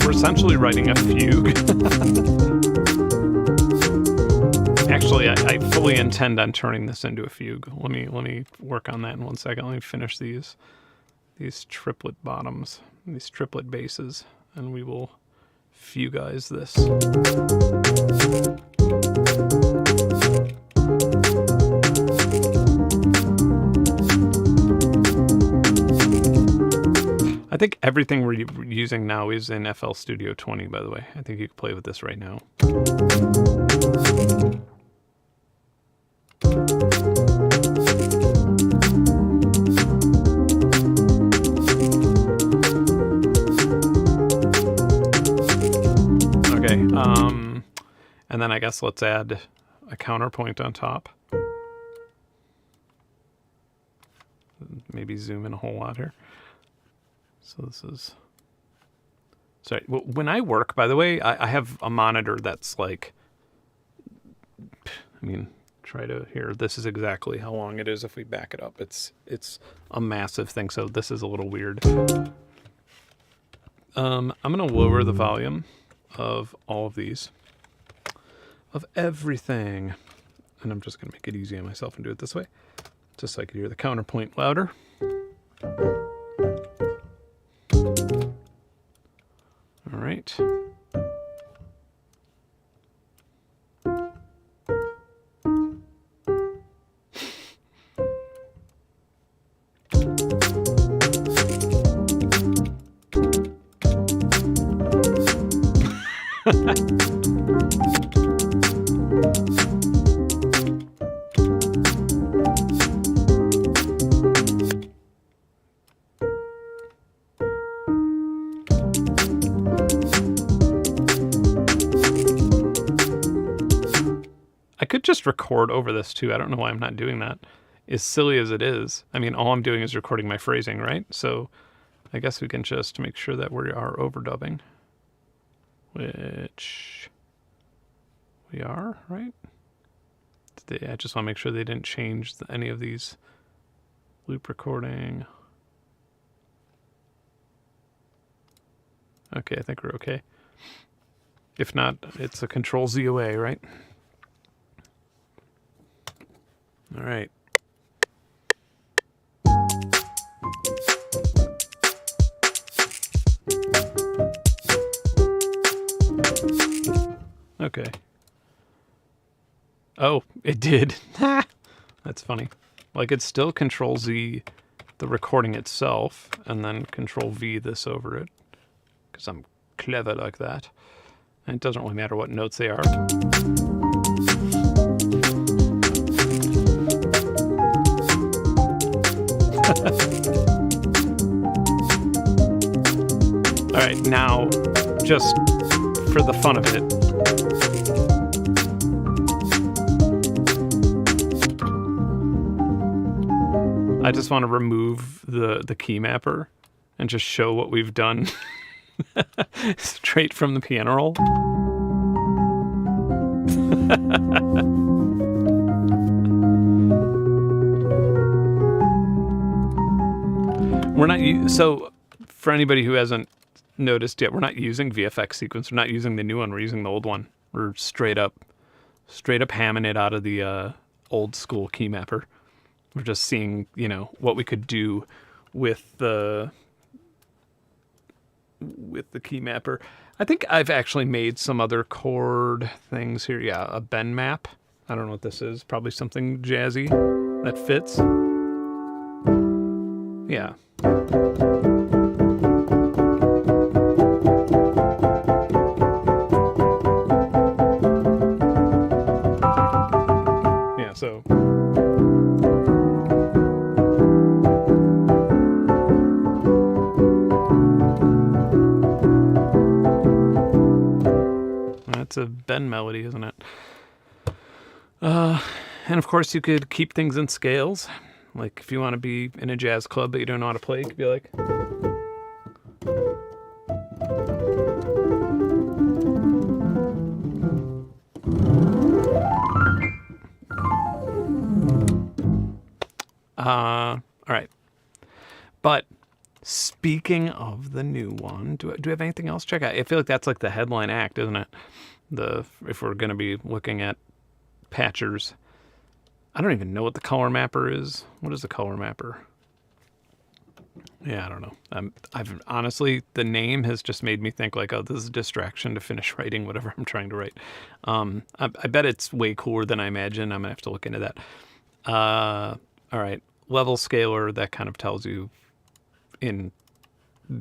Essentially writing a fugue. Actually, I fully intend on turning this into a fugue. Let me work on that in 1 second. Let me finish these triplet bottoms, these triplet basses, and we will fuguize this. I think everything we're using now is in FL Studio 20, by the way. I think you can play with this right now. Okay, and then I guess let's add a counterpoint on top. Maybe zoom in a whole lot here. So this is, sorry, when I work, by the way, I have a monitor that's like, I mean, try to hear, this is exactly how long it is if we back it up. It's a massive thing, so this is a little weird. I'm going to lower the volume of all of these, of everything, and I'm just going to make it easy on myself and do it this way, just so I can hear the counterpoint louder. All right. I could just record over this too. I don't know why I'm not doing that. As silly as it is. I mean, all I'm doing is recording my phrasing, right? So I guess we can just make sure that we are overdubbing. Which we are, right? I just want to make sure they didn't change any of these. Loop recording. Okay, I think we're okay. If not, it's a Control-Z away, right? All right. Okay. Oh, it did. That's funny. Like, it's still Control-Z the recording itself, and then Control-V this over it, because I'm clever like that. And it doesn't really matter what notes they are. All right, now, just for the fun of it, I just want to remove the key mapper and just show what we've done straight from the piano roll. We're not so for anybody who hasn't noticed yet, we're not using VFX sequence. We're not using the new one. We're using the old one. We're straight up hamming it out of the old school key mapper. We're just seeing, you know, what we could do with the with the key mapper. I think I've actually made some other chord things here. Yeah, a Benn map. I don't know what this is. Probably something jazzy that fits. Yeah. Yeah, so... That's a Benn melody, isn't it? And of course you could keep things in scales. Like if you want to be in a jazz club but you don't know how to play, you could be like... all right. But speaking of the new one, do we have anything else to check out? I feel like that's like the headline act, isn't it? If we're going to be looking at patchers. I don't even know what the color mapper is. What is the color mapper? Yeah, I don't know. I've honestly, the name has just made me think like, oh, this is a distraction to finish writing whatever I'm trying to write. I bet it's way cooler than I imagine. I'm gonna have to look into that. All right, level scaler, that kind of tells you in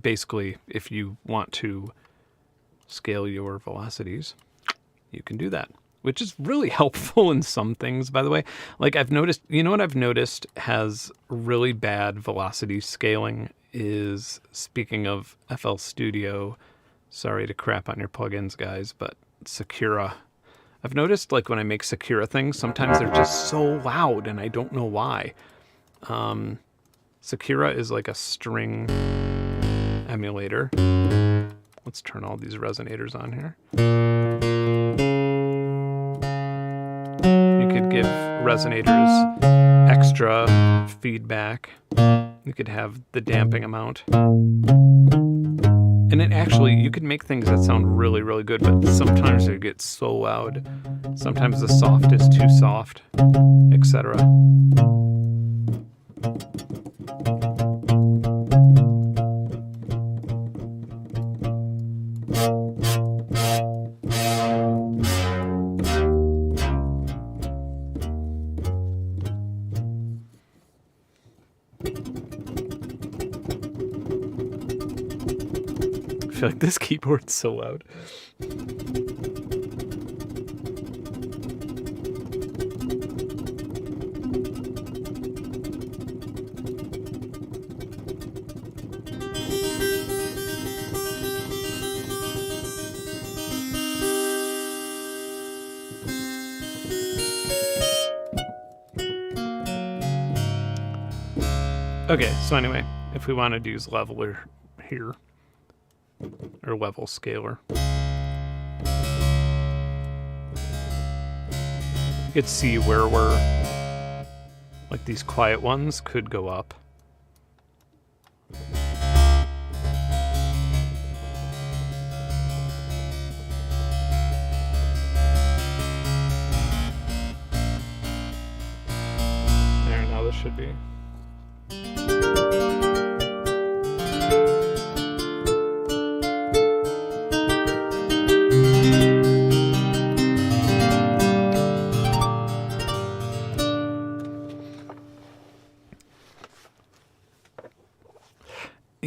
basically if you want to scale your velocities, you can do that, which is really helpful in some things, by the way. Like I've noticed, you know what I've noticed has really bad velocity scaling is, speaking of FL Studio, sorry to crap on your plugins, guys, but Sakura. I've noticed like when I make Sakura things, sometimes they're just so loud and I don't know why. Sakura is like a string emulator. Let's turn all these resonators on here. You could give resonators extra feedback. You could have the damping amount. And it actually, you could make things that sound really, really good, but sometimes they get so loud. Sometimes the soft is too soft, etc. I feel like this keyboard's so loud. Okay, so anyway, if we wanted to use leveler here, or level scaler, you could see where we're, like these quiet ones could go up. There, now this should be.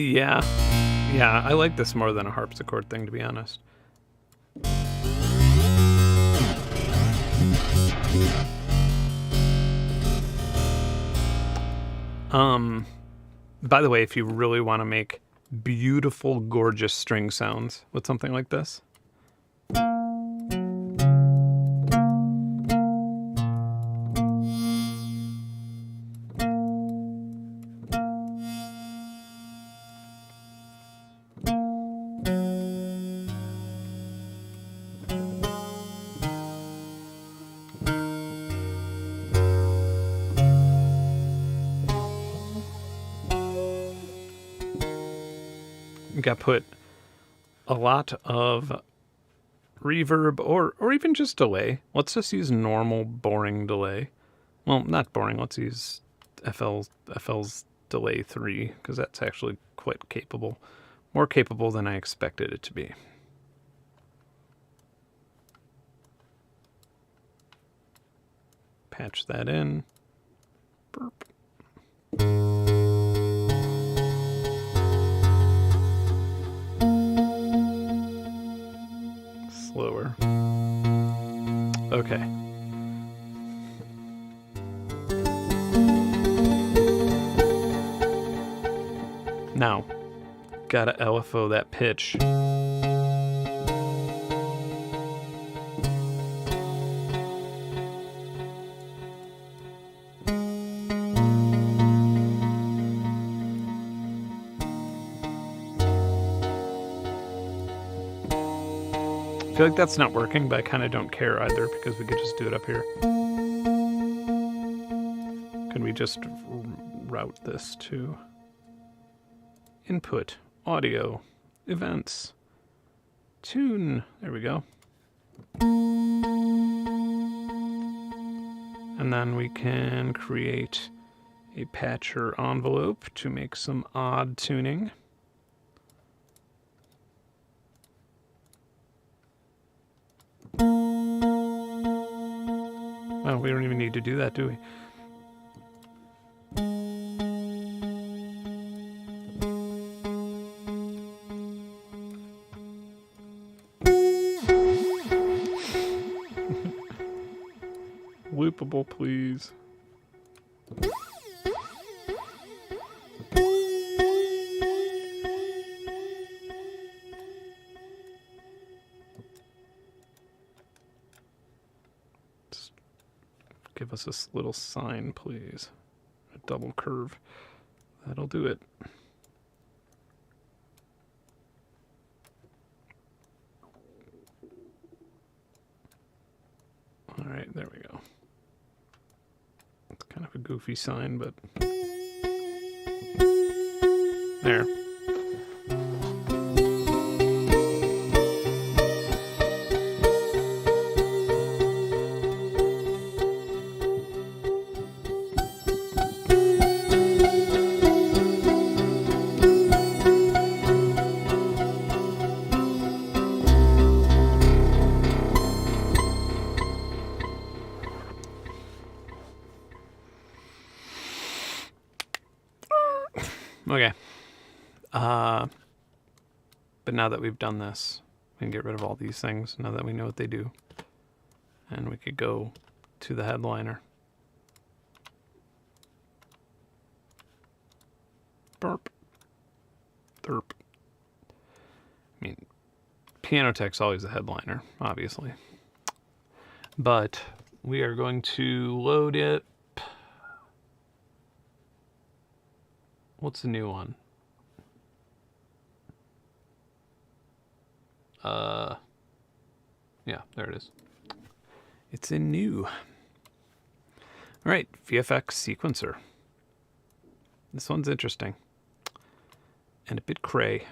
Yeah, I like this more than a harpsichord thing, to be honest. By the way, if you really want to make beautiful, gorgeous string sounds with something like this, got put a lot of reverb or even just delay. Let's just use normal boring delay. Well, not boring. Let's use FL's delay 3 because that's actually quite capable. more capable than I expected it to be. Patch that in. Burp. Slower. Okay. Now, gotta LFO that pitch. I feel like that's not working, but I kind of don't care either because we could just do it up here. Can we just route this to input, audio, events, tune? There we go. And then we can create a patcher envelope to make some odd tuning. Oh, we don't even need to do that, do we? Loopable, please. Give us this little sign, please. A double curve. That'll do it. All right, there we go. It's kind of a goofy sign, but there. Okay. But now that we've done this, we can get rid of all these things now that we know what they do. And we could go to the headliner. Burp. Derp. I mean, Piano Tech's always the headliner, obviously. But we are going to load it. What's the new one? Yeah, there it is. It's in new. All right, VFX sequencer. This one's interesting. And a bit cray.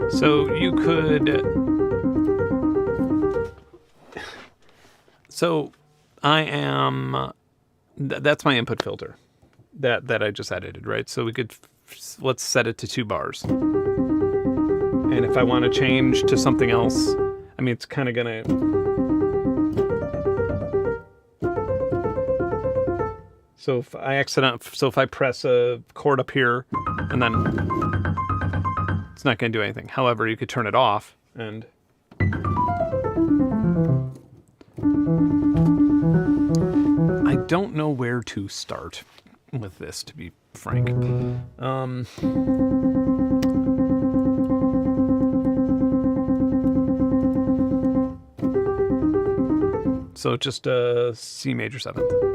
So you could, so I am, that's my input filter that I just edited, right? So we could, let's set it to 2 bars. And if I want to change to something else, I mean, it's kind of going to, so if I press a chord up here and then it's not going to do anything. However, you could turn it off and I don't know where to start with this, to be frank. So just a C major 7th.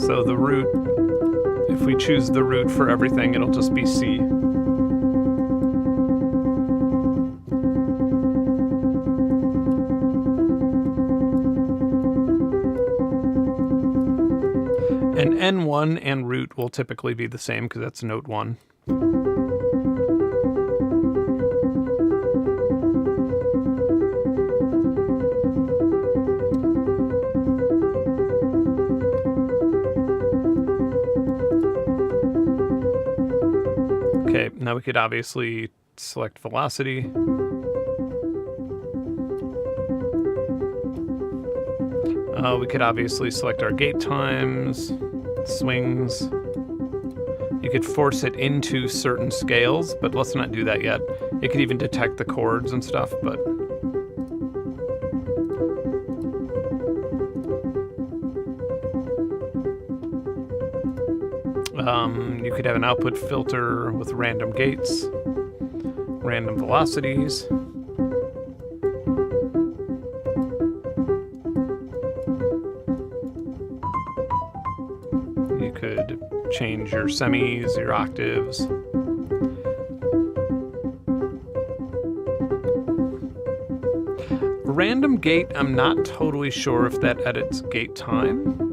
So the root, if we choose the root for everything, it'll just be C. And N1 and root will typically be the same because that's note 1. Okay, now we could obviously select velocity. We could obviously select our gate times, swings. You could force it into certain scales, but let's not do that yet. It could even detect the chords and stuff, but... you could have an output filter with random gates, random velocities. You could change your semis, your octaves. Random gate, I'm not totally sure if that edits gate time.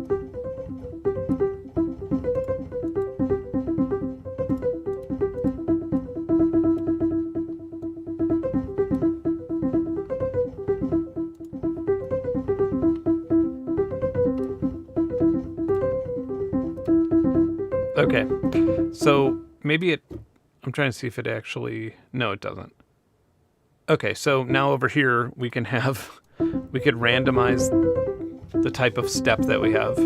Okay, so maybe it, I'm trying to see if it actually, no, it doesn't. Okay, so now over here we can have, we could randomize the type of step that we have.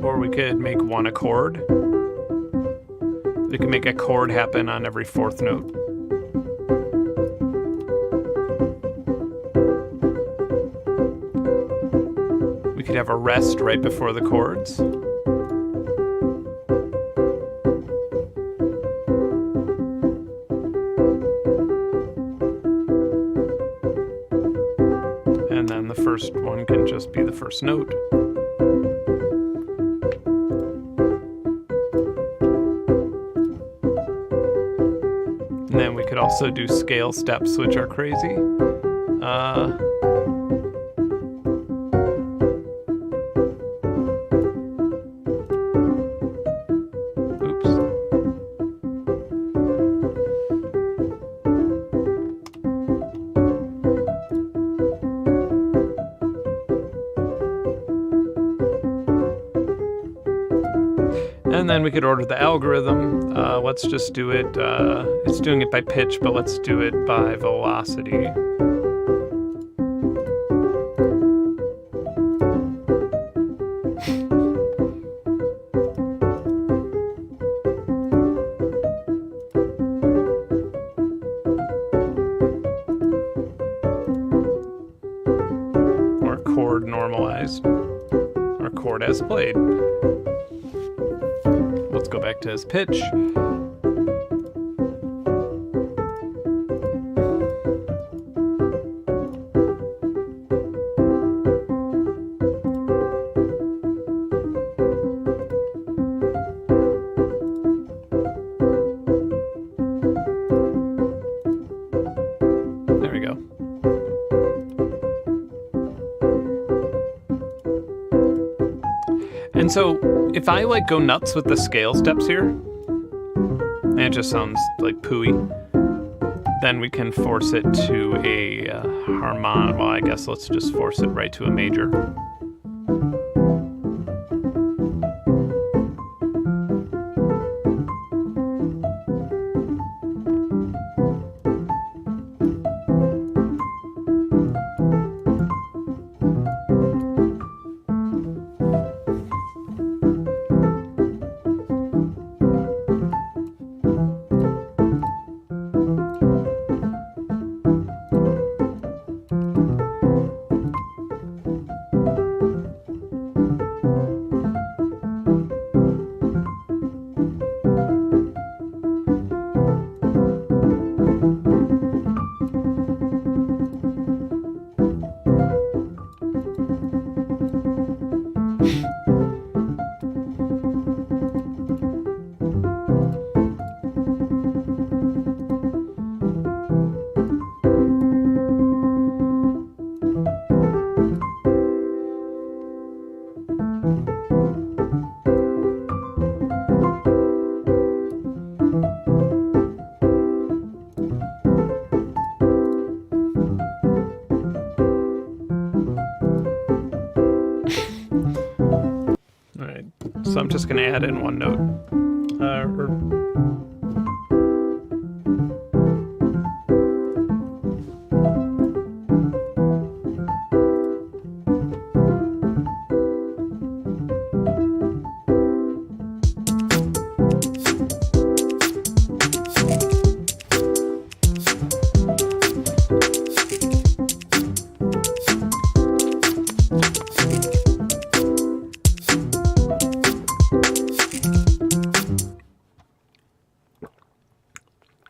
Or we could make one a chord. We can make a chord happen on every 4th note. We could have a rest right before the chords. And then the first one can just be the first note. And then we could also do scale steps, which are crazy. And then we could order the algorithm. Let's just do it, it's doing it by pitch, but let's do it by velocity. Or chord normalized, or chord as played. Let's go back to his pitch. There we go. And so if I like go nuts with the scale steps here, and it just sounds like pooey, then we can force it to a harmonic. Well, I guess let's just force it right to a major. So I'm just going to add in one note.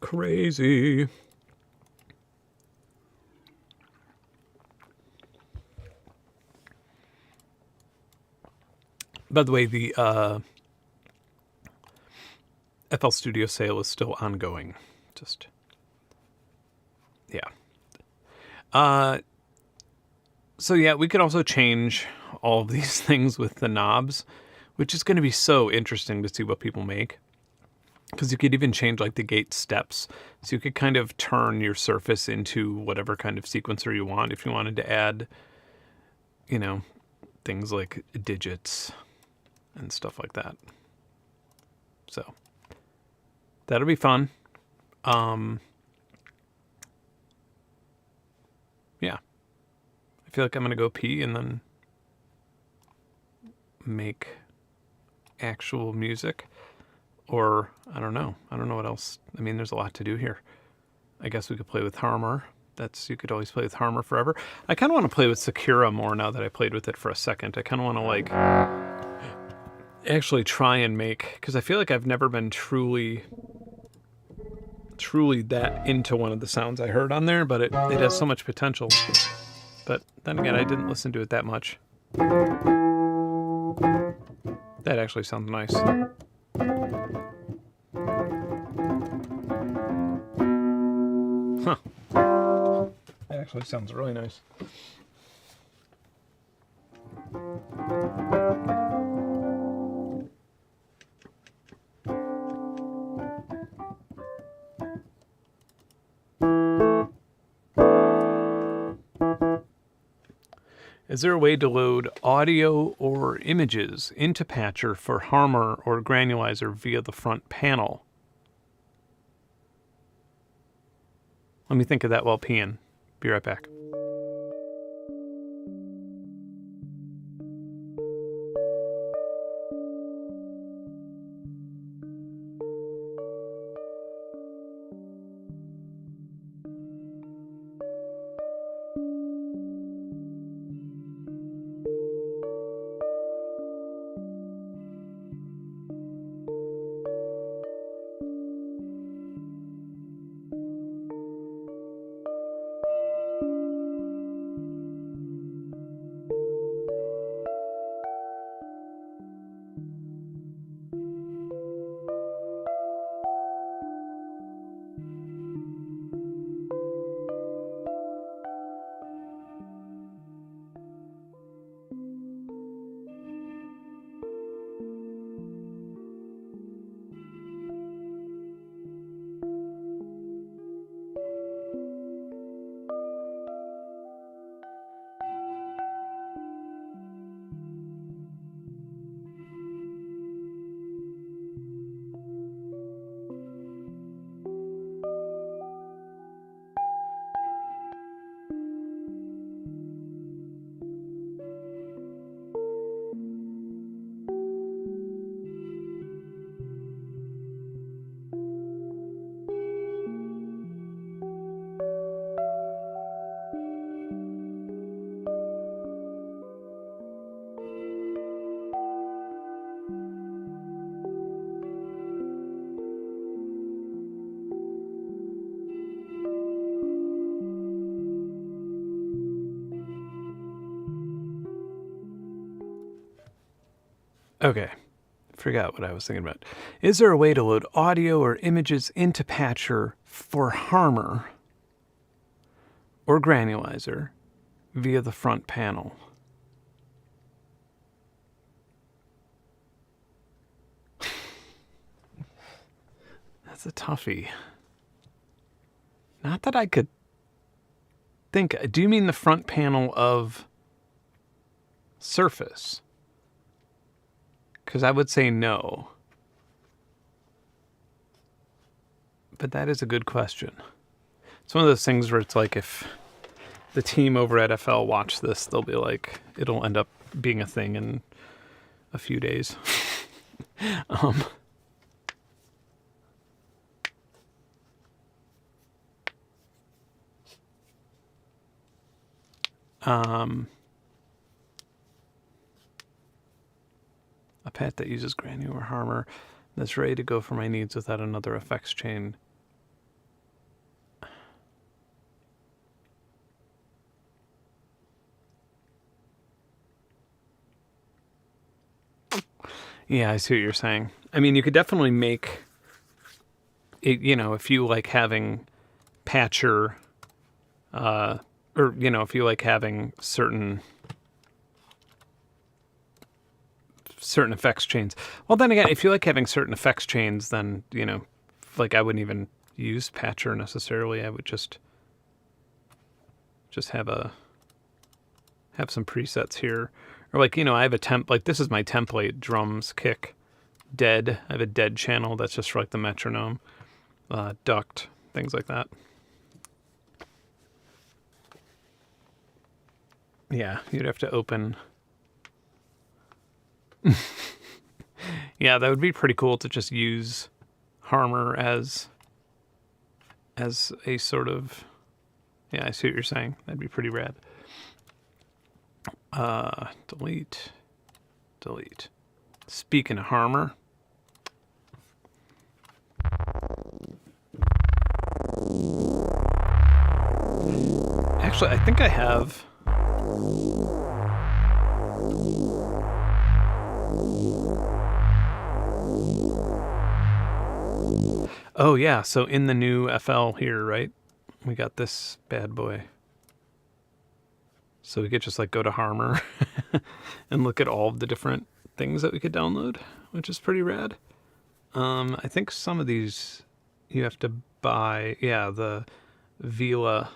Crazy. By the way, the FL Studio sale is still ongoing. Just, yeah. So yeah, we could also change all of these things with the knobs, which is going to be so interesting to see what people make. Because you could even change like the gate steps. So you could kind of turn your surface into whatever kind of sequencer you want. If you wanted to add, you know, things like digits and stuff like that. So that'll be fun. Yeah. I feel like I'm going to go pee and then make actual music. Or, I don't know. I don't know what else. I mean, there's a lot to do here. I guess we could play with Harmor. You could always play with Harmor forever. I kind of want to play with Sakura more now that I played with it for a second. I kind of want to, like, actually try and make... Because I feel like I've never been truly that into one of the sounds I heard on there, but it has so much potential. But then again, I didn't listen to it that much. That actually sounds nice. Huh. That actually sounds really nice. Is there a way to load audio or images into Patcher for Harmor or Granulizer via the front panel? Let me think of that while peeing. Be right back. Okay, forgot what I was thinking about. Is there a way to load audio or images into Patcher for Harmor or Granulizer via the front panel? That's a toughie. Not that I could think. Do you mean the front panel of Surface? Because I would say no. But that is a good question. It's one of those things where it's like if the team over at FL watch this, they'll be like, it'll end up being a thing in a few days. A pet that uses granular harmor that's ready to go for my needs without another effects chain. Yeah, I see what you're saying. I mean, you could definitely make it, you know, if you like having patcher, or, you know, if you like having certain effects chains. Well, then again, if you like having certain effects chains, then, you know, like I wouldn't even use patcher necessarily. I would just have some presets here. Or like, you know, I have a like this is my template, drums, kick, dead. I have a dead channel that's just for like the metronome, duct, things like that. Yeah, you'd have to open. Yeah, that would be pretty cool to just use harmor as a sort of, yeah, I see what you're saying. That'd be pretty rad. Delete. Speaking of harmor, actually, I think I have. Oh yeah, so in the new FL here, right? We got this bad boy. So we could just like go to Harmor and look at all of the different things that we could download, which is pretty rad. I think some of these you have to buy. Yeah, the Vila.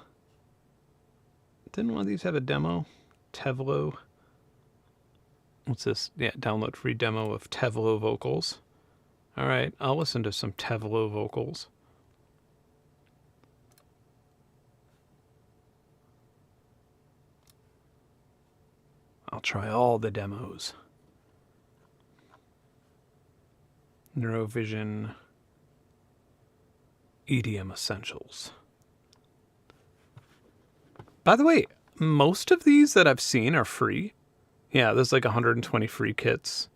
Didn't one of these have a demo? Tevlo. What's this? Yeah, download free demo of Tevlo vocals. All right, I'll listen to some Tevlo vocals. I'll try all the demos. Neurovision EDM Essentials. By the way, most of these that I've seen are free. Yeah, there's like 120 free kits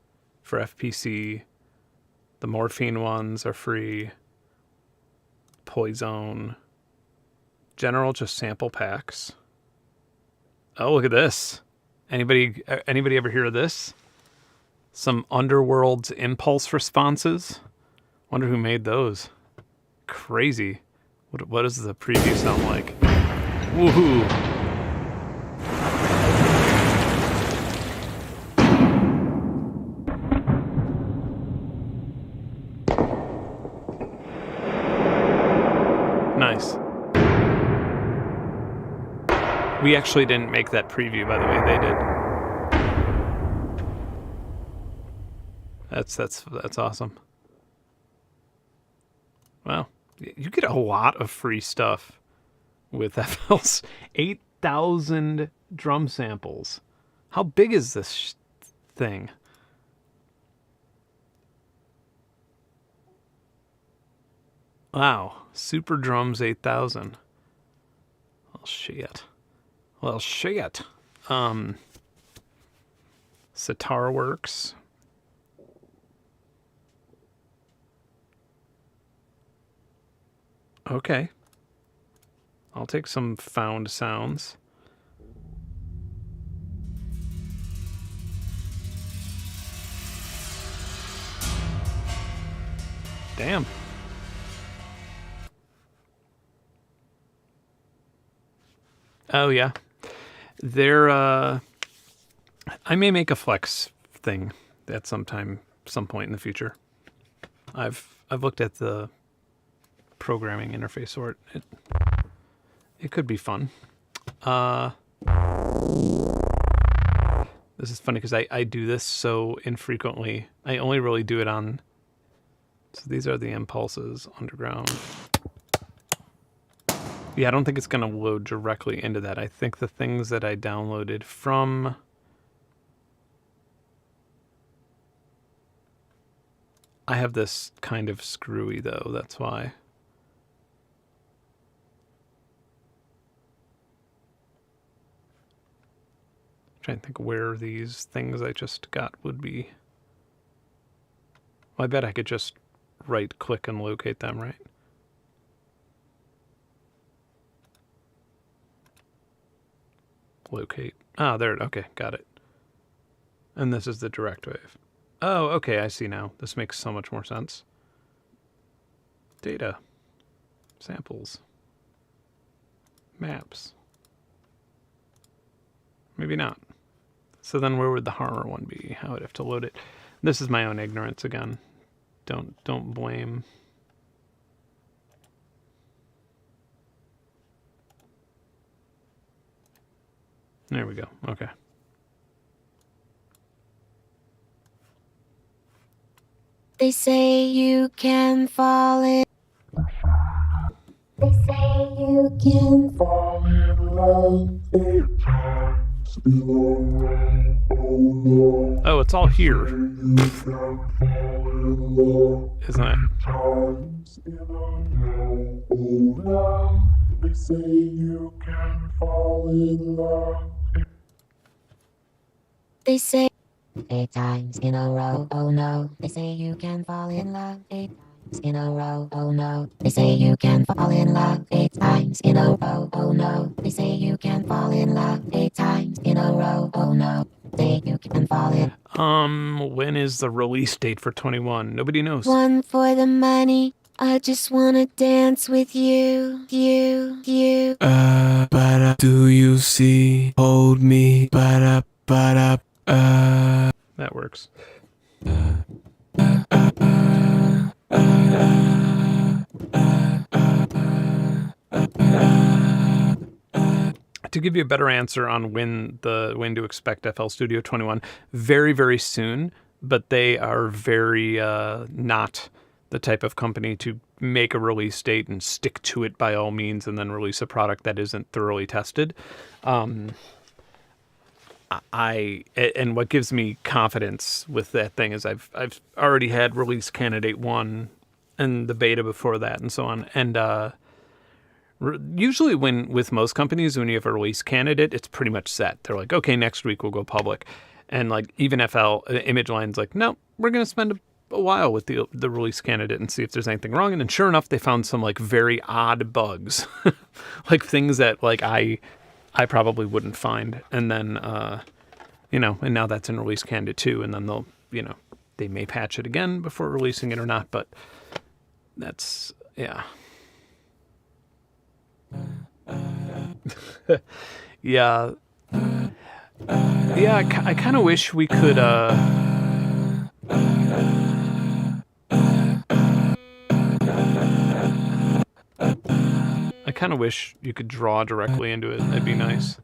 for FPC. The Morphine ones are free. Poison. General just sample packs. Oh, look at this. Anybody ever hear of this? Some Underworld's impulse responses. Wonder who made those. Crazy. What does the preview sound like? Woohoo! Nice. We actually didn't make that preview, by the way. They did. That's awesome. Wow. You get a lot of free stuff with FL's 8,000 drum samples. How big is this thing? Wow. Super Drums 8,000. Well, shit. Well, shit. Sitar Works. Okay. I'll take some found sounds. Damn. Oh, yeah. I may make a Flex thing at some point in the future. I've looked at the programming interface for it. It could be fun. This is funny because I do this so infrequently. I only really do it on... So these are the impulses, underground. Yeah, I don't think it's going to load directly into that. I think the things that I downloaded from... I have this kind of screwy, though. That's why. Trying to think where these things I just got would be. Well, I bet I could just right-click and locate them, right? Locate. Ah, there. Okay, got it. And this is the direct wave. Oh, okay, I see now. This makes so much more sense. Data. Samples. Maps. Maybe not. So then where would the harmer one be? I would have to load it. This is my own ignorance again. Don't blame. There we go. Okay. They say you can fall in. They say you can fall in love 8 times in a row. Oh no. Oh, it's all here. You can fall in love Isn't it? 8 times in a row. Oh no. They say you can fall in love. They say 8 times in a row. Oh no. They say you can fall in love 8 times in a row. Oh no. They say you can fall in love 8 times in a row. Oh no. They say you can fall in love 8 times in a row. Oh no. They say you can fall in. When is the release date for 21? Nobody knows. One for the money. I just wanna dance with you. But do you see? Hold me, but That works. To give you a better answer on when to expect FL Studio 21, very, very soon, but they are very not the type of company to make a release date and stick to it by all means and then release a product that isn't thoroughly tested. And what gives me confidence with that thing is I've already had release candidate 1 and the beta before that and so on. And usually with most companies, when you have a release candidate, it's pretty much set. They're like, okay, next week we'll go public. And like even FL Image Line's like, no, we're going to spend a while with the release candidate and see if there's anything wrong. And then sure enough, they found some like very odd bugs, like things that like I probably wouldn't find. And then, and now that's in release candidate 2. And then they'll, they may patch it again before releasing it or not. But that's, yeah. Yeah. I kind of wish we could, I kind of wish you could draw directly into it. That'd be nice.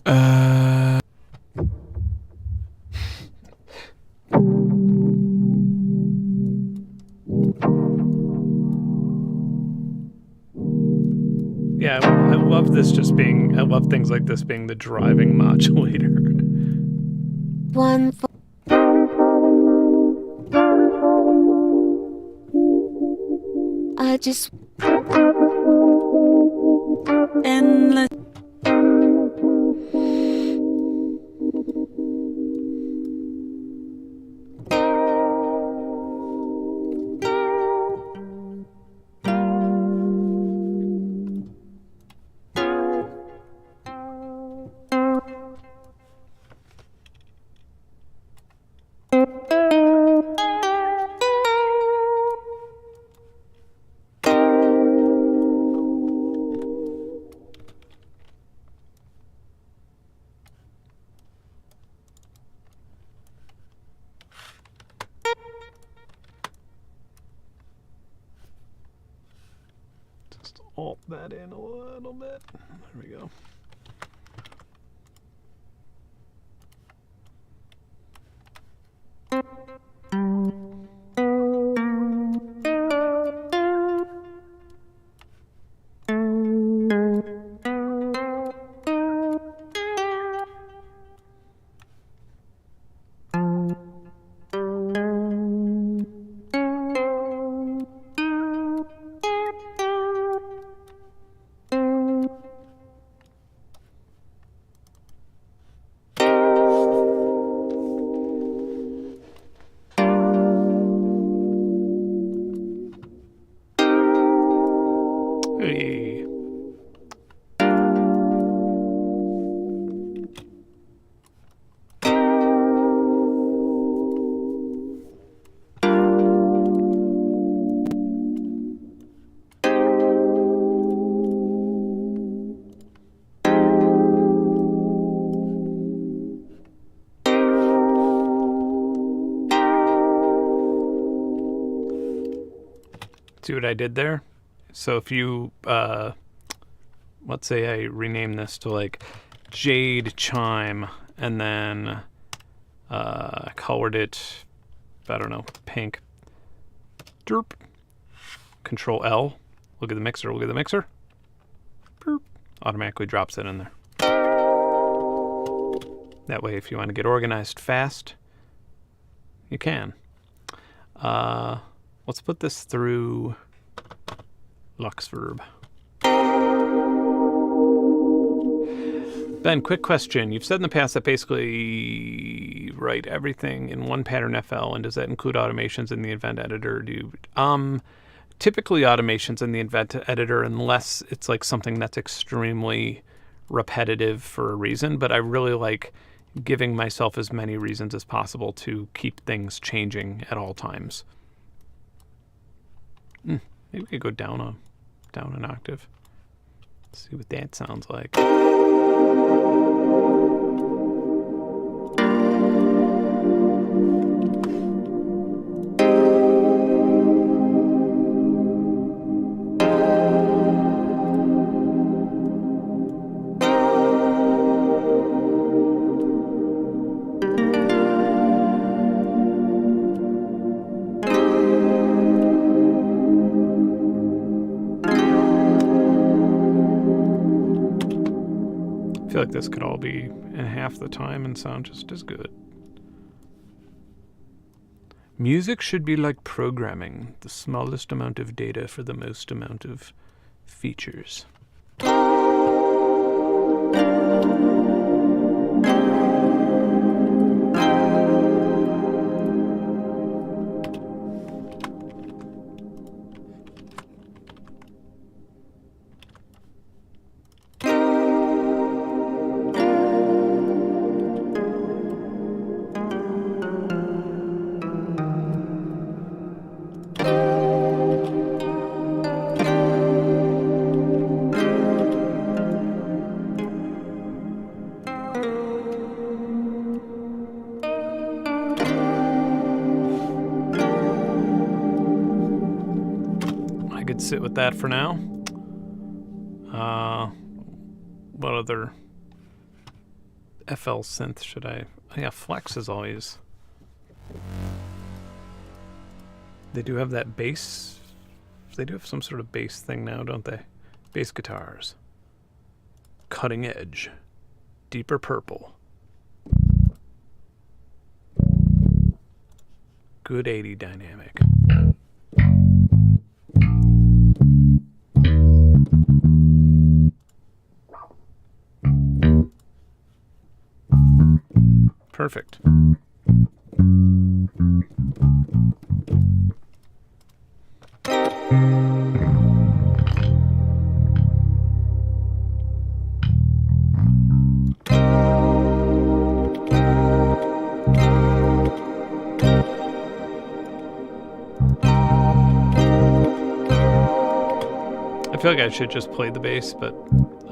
Yeah, I love this just being, I love things like this being the driving modulator. One for I just endless. Just alt that in a little bit. There we go. Hey. See what I did there? So if you, let's say I rename this to like Jade Chime and then colored it, I don't know, pink. Derp. Control L. Look at the mixer, look at the mixer. Derp. Automatically drops it in there. That way if you want to get organized fast, you can. Let's put this through Luxverb. Ben, quick question. You've said in the past that basically write everything in one pattern FL, and does that include automations in the event editor? Typically automations in the event editor, unless it's like something that's extremely repetitive for a reason, but I really like giving myself as many reasons as possible to keep things changing at all times. Maybe we could go down an octave. Let's see what that sounds like. I feel like this could all be in half the time and sound just as good. Music should be like programming, the smallest amount of data for the most amount of features. Sit with that for now. What other FL synth should I? Oh, yeah, Flex is always. They do have that bass. They do have some sort of bass thing now, don't they? Bass guitars. Cutting edge. Deeper purple. Good 80 dynamic. Perfect. I feel like I should just play the bass, but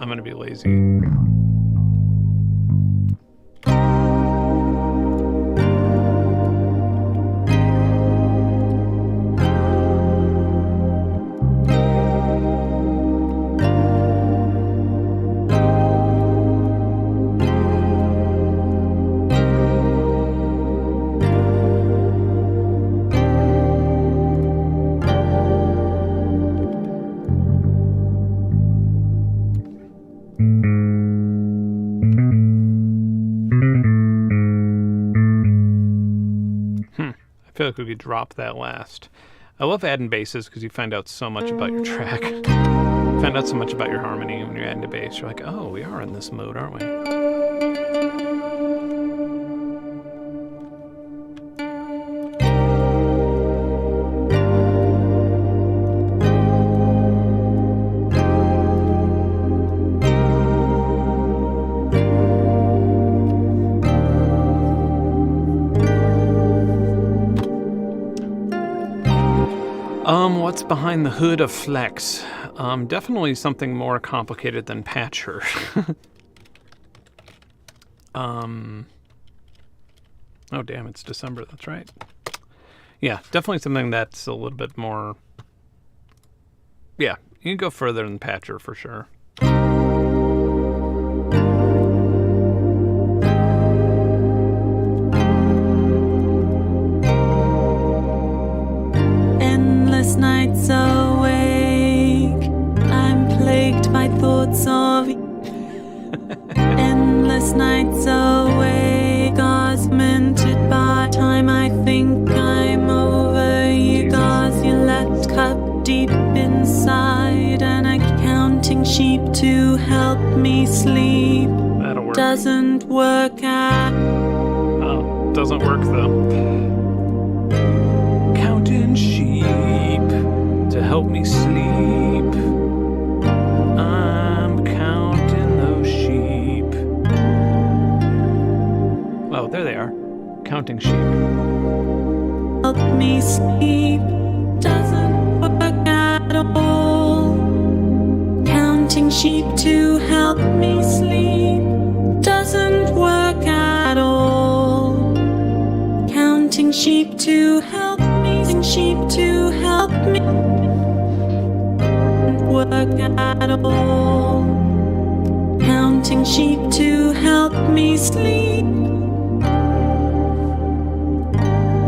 I'm gonna be lazy. I feel like we could drop that last. I love adding basses because you find out so much about your track. You find out so much about your harmony when you're adding a bass. You're like, oh, we are in this mode, aren't we? What's behind the hood of Flex? Definitely something more complicated than Patcher. Oh damn, it's December, that's right. Yeah, definitely something that's a little bit more... Yeah, you can go further than Patcher for sure. Nights awake, I'm plagued by thoughts of endless nights awake, augmented by time. I think I'm over you, cause you left cut deep inside an accounting sheep to help me sleep. That'll work. Doesn't work out. Oh, doesn't work though. Counting sheep to help me sleep. I'm counting those sheep. Oh, there they are. Counting sheep. Help me sleep. Doesn't work at all. Counting sheep to help me sleep. Doesn't work at all. Counting sheep to help me. Sheep to help me. Work at all. Counting sheep to help me sleep.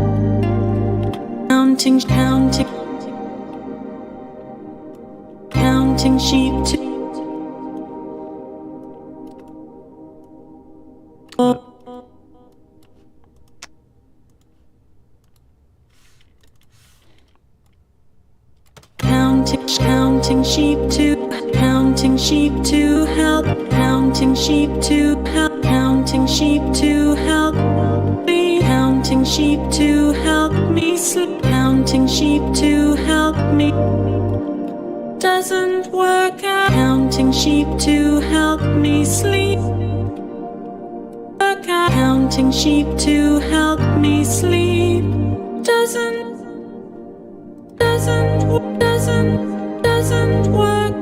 Counting sheep to counting sheep to help, counting sheep to help, counting sheep to help me, counting sheep to help me sleep, counting sheep to help me. Doesn't work out. Counting sheep to help me sleep. Work out. Counting sheep to help me sleep. Doesn't work, doesn't work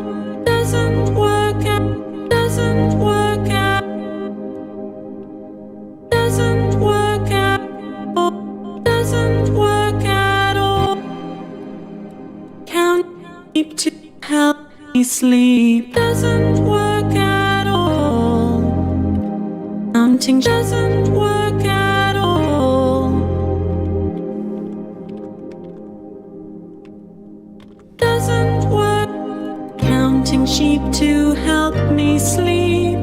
out, doesn't work out, doesn't work out, doesn't work at all. Count sheep to help me sleep. Doesn't work at all. Counting doesn't work at all. Doesn't work. Counting sheep to help me sleep.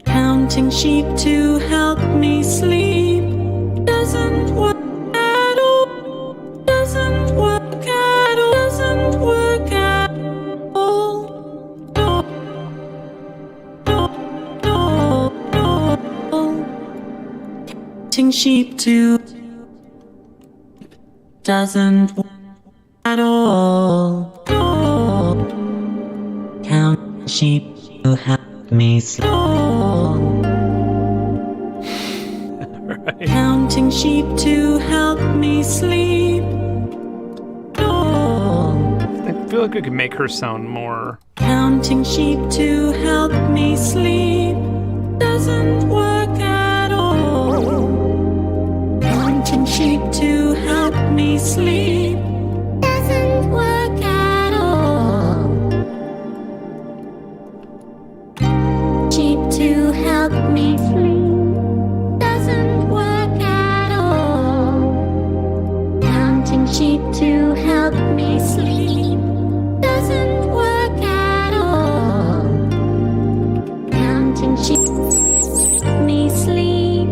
Counting sheep to help me sleep. Doesn't work at all. Doesn't work at all. Doesn't work at all. No, no, no, no. Counting sheep to doesn't work at all. No. Count sheep to help me sleep. Right. Counting sheep to help me sleep. I feel like we could make her sound more. Counting sheep to help me sleep. Doesn't work at all. Counting sheep to help me sleep. Doesn't work at all. Sheep to help me sleep. Doesn't work at all. Counting sheep to help me sleep. Doesn't work at all. Counting sheep me sleep.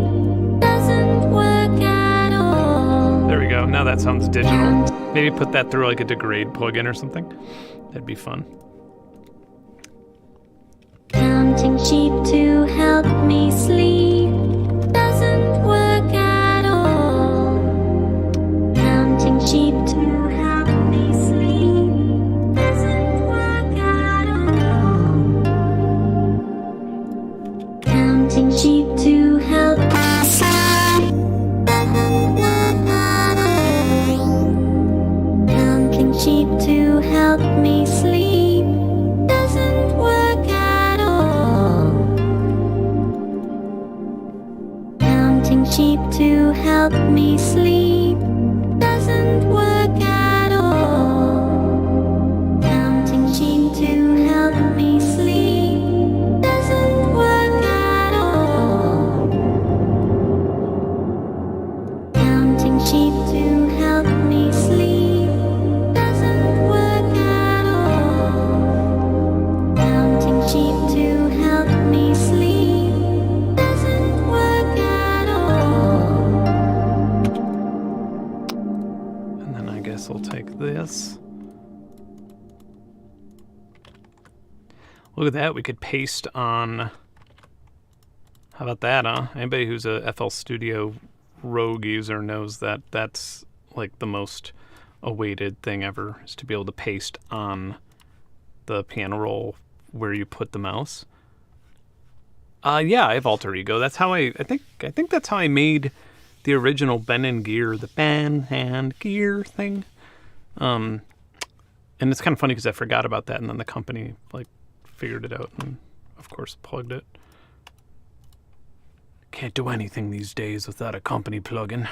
Doesn't work at all. There we go. Now that sounds digital. Maybe put that through like a degrade plugin or something. That'd be fun. Counting sheep to help me sleep. Doesn't work at all. Counting sheep to help me sleep. Doesn't work at all. Counting sheep to help me sleep. Doesn't work at all. Counting sheep to help me sleep. Doesn't work at all. Counting sheep to help me sleep. Doesn't work at all. Counting sheep to help me sleep. Doesn't work at all. Counting sheep to help me sleep. Doesn't work at all. Counting sheep to help me sleep. Doesn't work at all. And then I guess I'll take this. Look at that. We could paste on. How about that, huh? Anybody who's a FL Studio Rogue user knows that that's like the most awaited thing ever, is to be able to paste on the piano roll where you put the mouse. Yeah, I have Alter Ego. That's how I think that's how I made the original Benn and Gear, the Benn and Gear thing. And it's kind of funny because I forgot about that, and then the company like figured it out and of course plugged it. Can't do anything these days without a company plugin.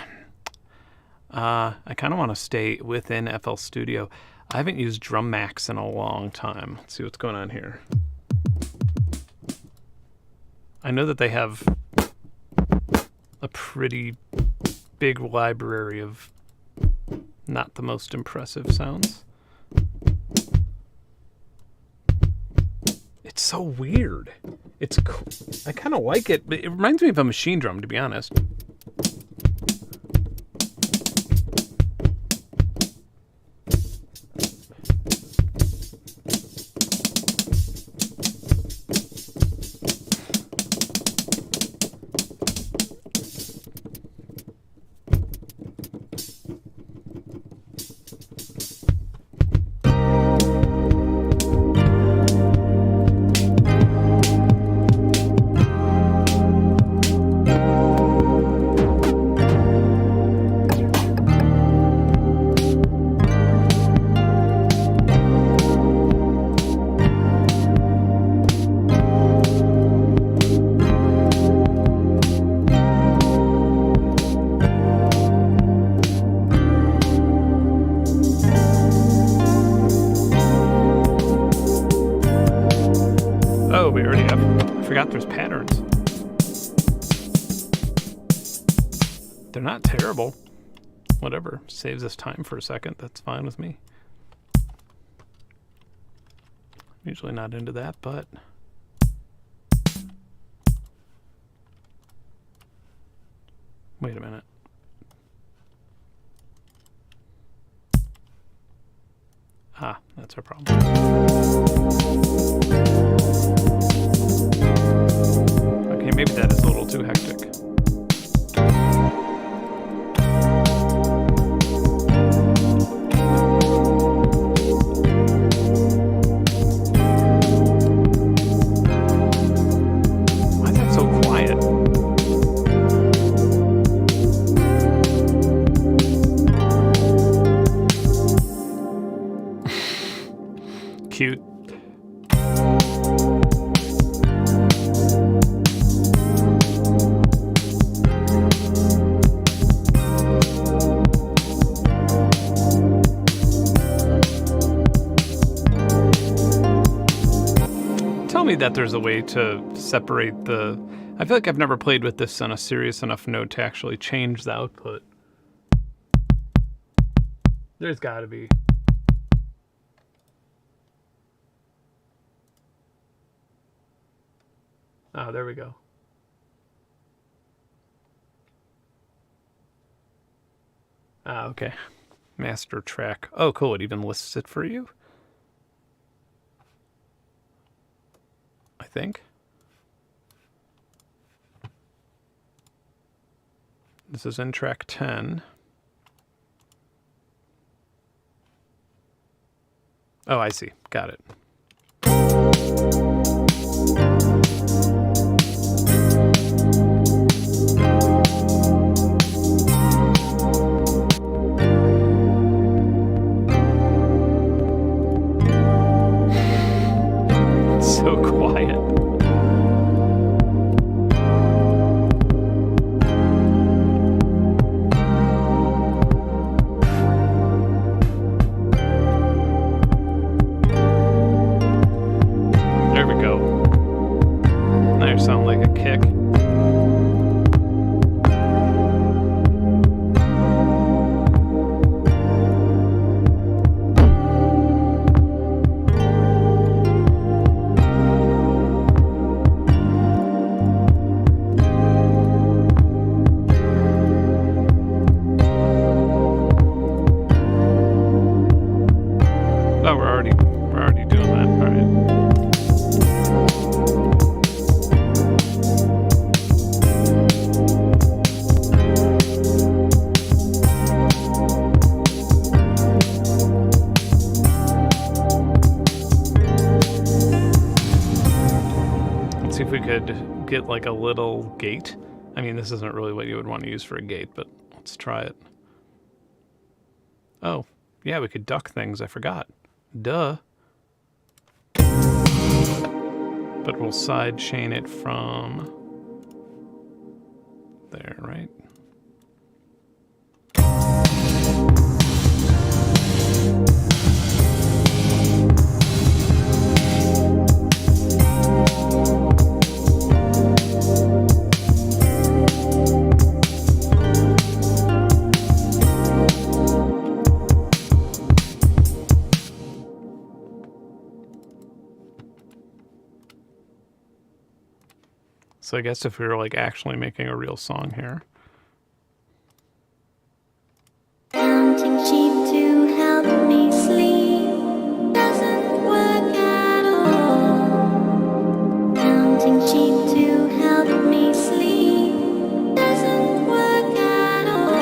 I kind of want to stay within FL Studio. I haven't used Drum Max in a long time. Let's see what's going on here. I know that they have a pretty big library of not the most impressive sounds. It's so weird. It's cool. I kind of like it, but it reminds me of a machine drum, to be honest. we already have. I forgot there's patterns. They're not terrible. Whatever. Saves us time for a second. That's fine with me. Usually not into that, but... Wait a minute. Ah, that's our problem. Okay, maybe that is a little too hectic. Why is that so quiet? Cute. Tell me that there's a way to separate the... I feel like I've never played with this on a serious enough note to actually change the output. There's gotta be. Oh, there we go. Ah, okay. Master track. Oh, cool. It even lists it for you? I think. This is in track 10. Oh, I see. Got it. So quiet. There we go. Now you sound like a kick. Oh, we're already doing that. All right. Let's see if we could get like a little gate. I mean, this isn't really what you would want to use for a gate, but let's try it. Oh, yeah, we could duck things. I forgot. Duh. But we'll side chain it from there, right? So I guess if we were like actually making a real song here. Counting sheep to help me sleep doesn't work at all. Counting sheep to help me sleep doesn't work at all.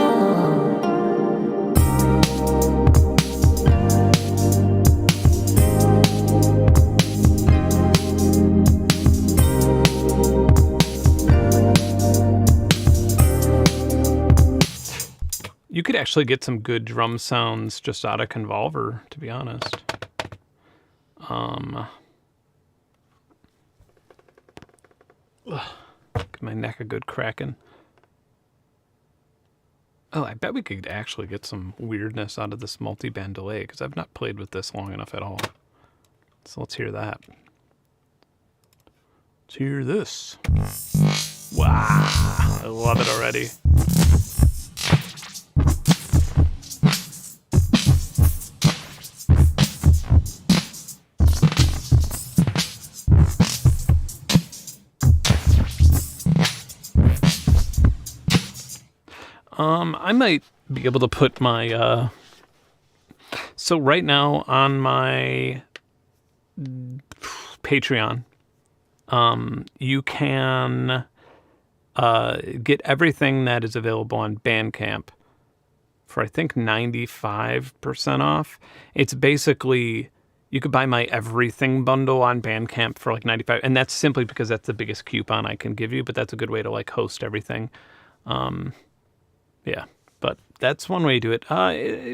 You could actually get some good drum sounds just out of Convolver, to be honest. Give my neck a good cracking. Oh, I bet we could actually get some weirdness out of this multi-band delay, because I've not played with this long enough at all. So let's hear that. Let's hear this. Wow, I love it already. I might be able to put my, so right now on my Patreon, you can get everything that is available on Bandcamp for, I think, 95% off. It's basically, you could buy my everything bundle on Bandcamp for like 95, and that's simply because that's the biggest coupon I can give you, but that's a good way to like host everything. Yeah, but that's one way to do it.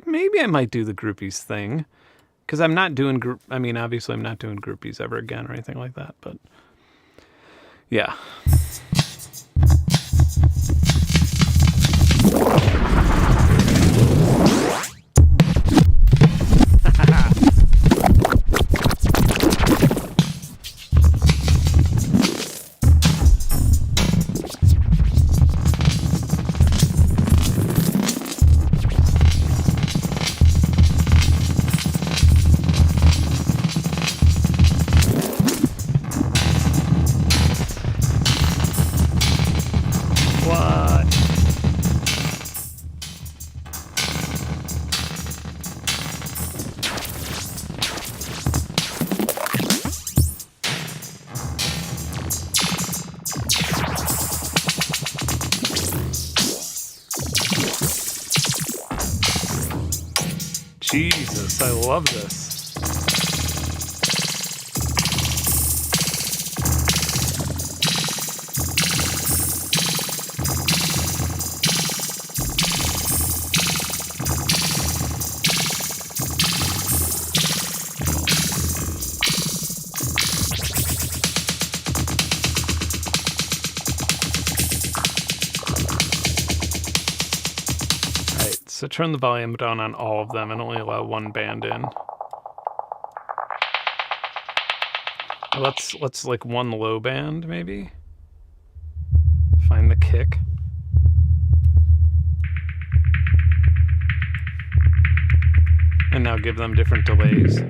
Maybe I might do the groupies thing, because I'm not doing obviously I'm not doing groupies ever again or anything like that, but yeah. Jesus, I love this. So turn the volume down on all of them and only allow one band in. Let's like one low band maybe. Find the kick. And now give them different delays.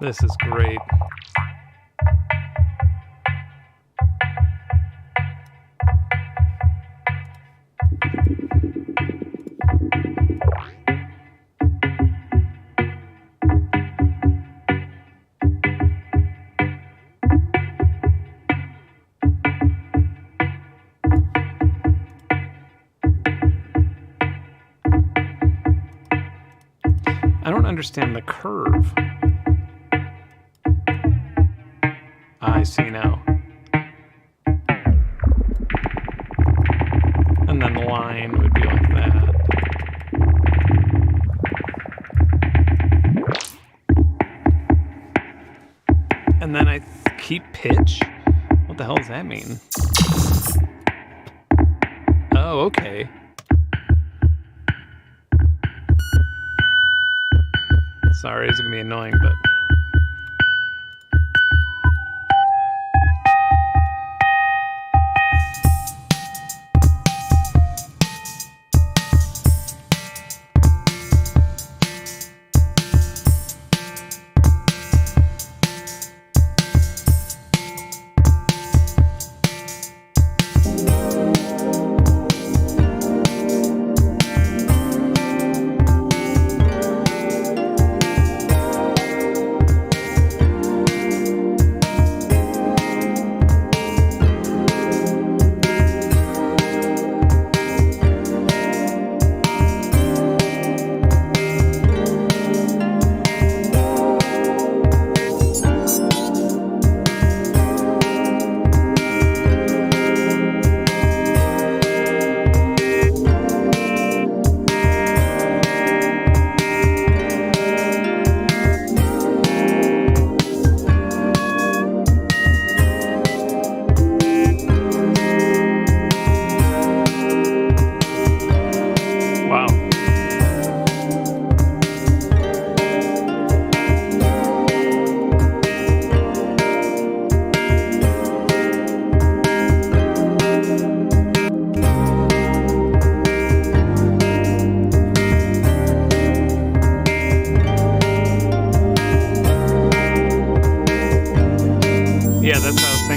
This is great. I don't understand the curve. I see now. And then the line would be like that. And then I keep pitch? What the hell does that mean? Oh, okay. Sorry, it's gonna be annoying, but...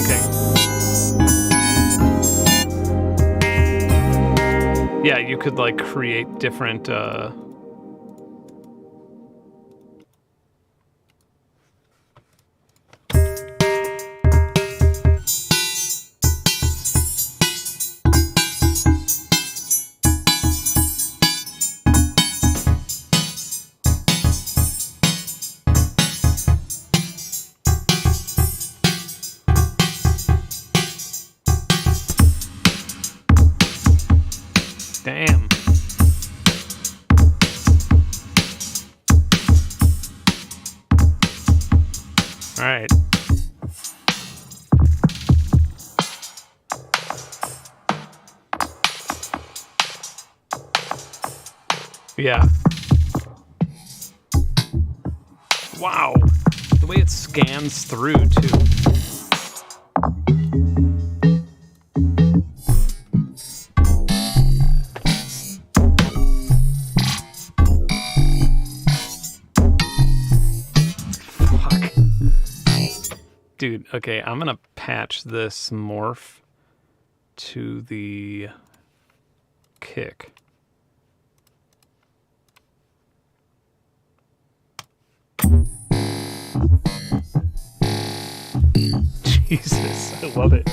thinking. Yeah, you could like create different damn. All right. Yeah. Wow. The way it scans through, too. Fuck. Dude, okay, I'm gonna patch this morph to the kick. Jesus, I love it.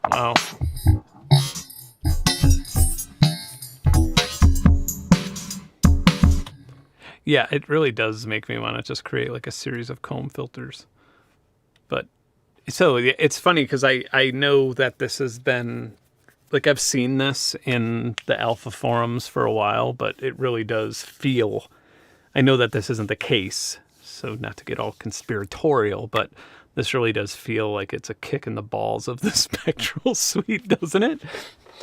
Wow. Yeah, it really does make me want to just create like a series of comb filters. But so it's funny because I know that this has been like I've seen this in the alpha forums for a while, but it really does feel, I know that this isn't the case, so not to get all conspiratorial, but this really does feel like it's a kick in the balls of the Spectral Suite, doesn't it?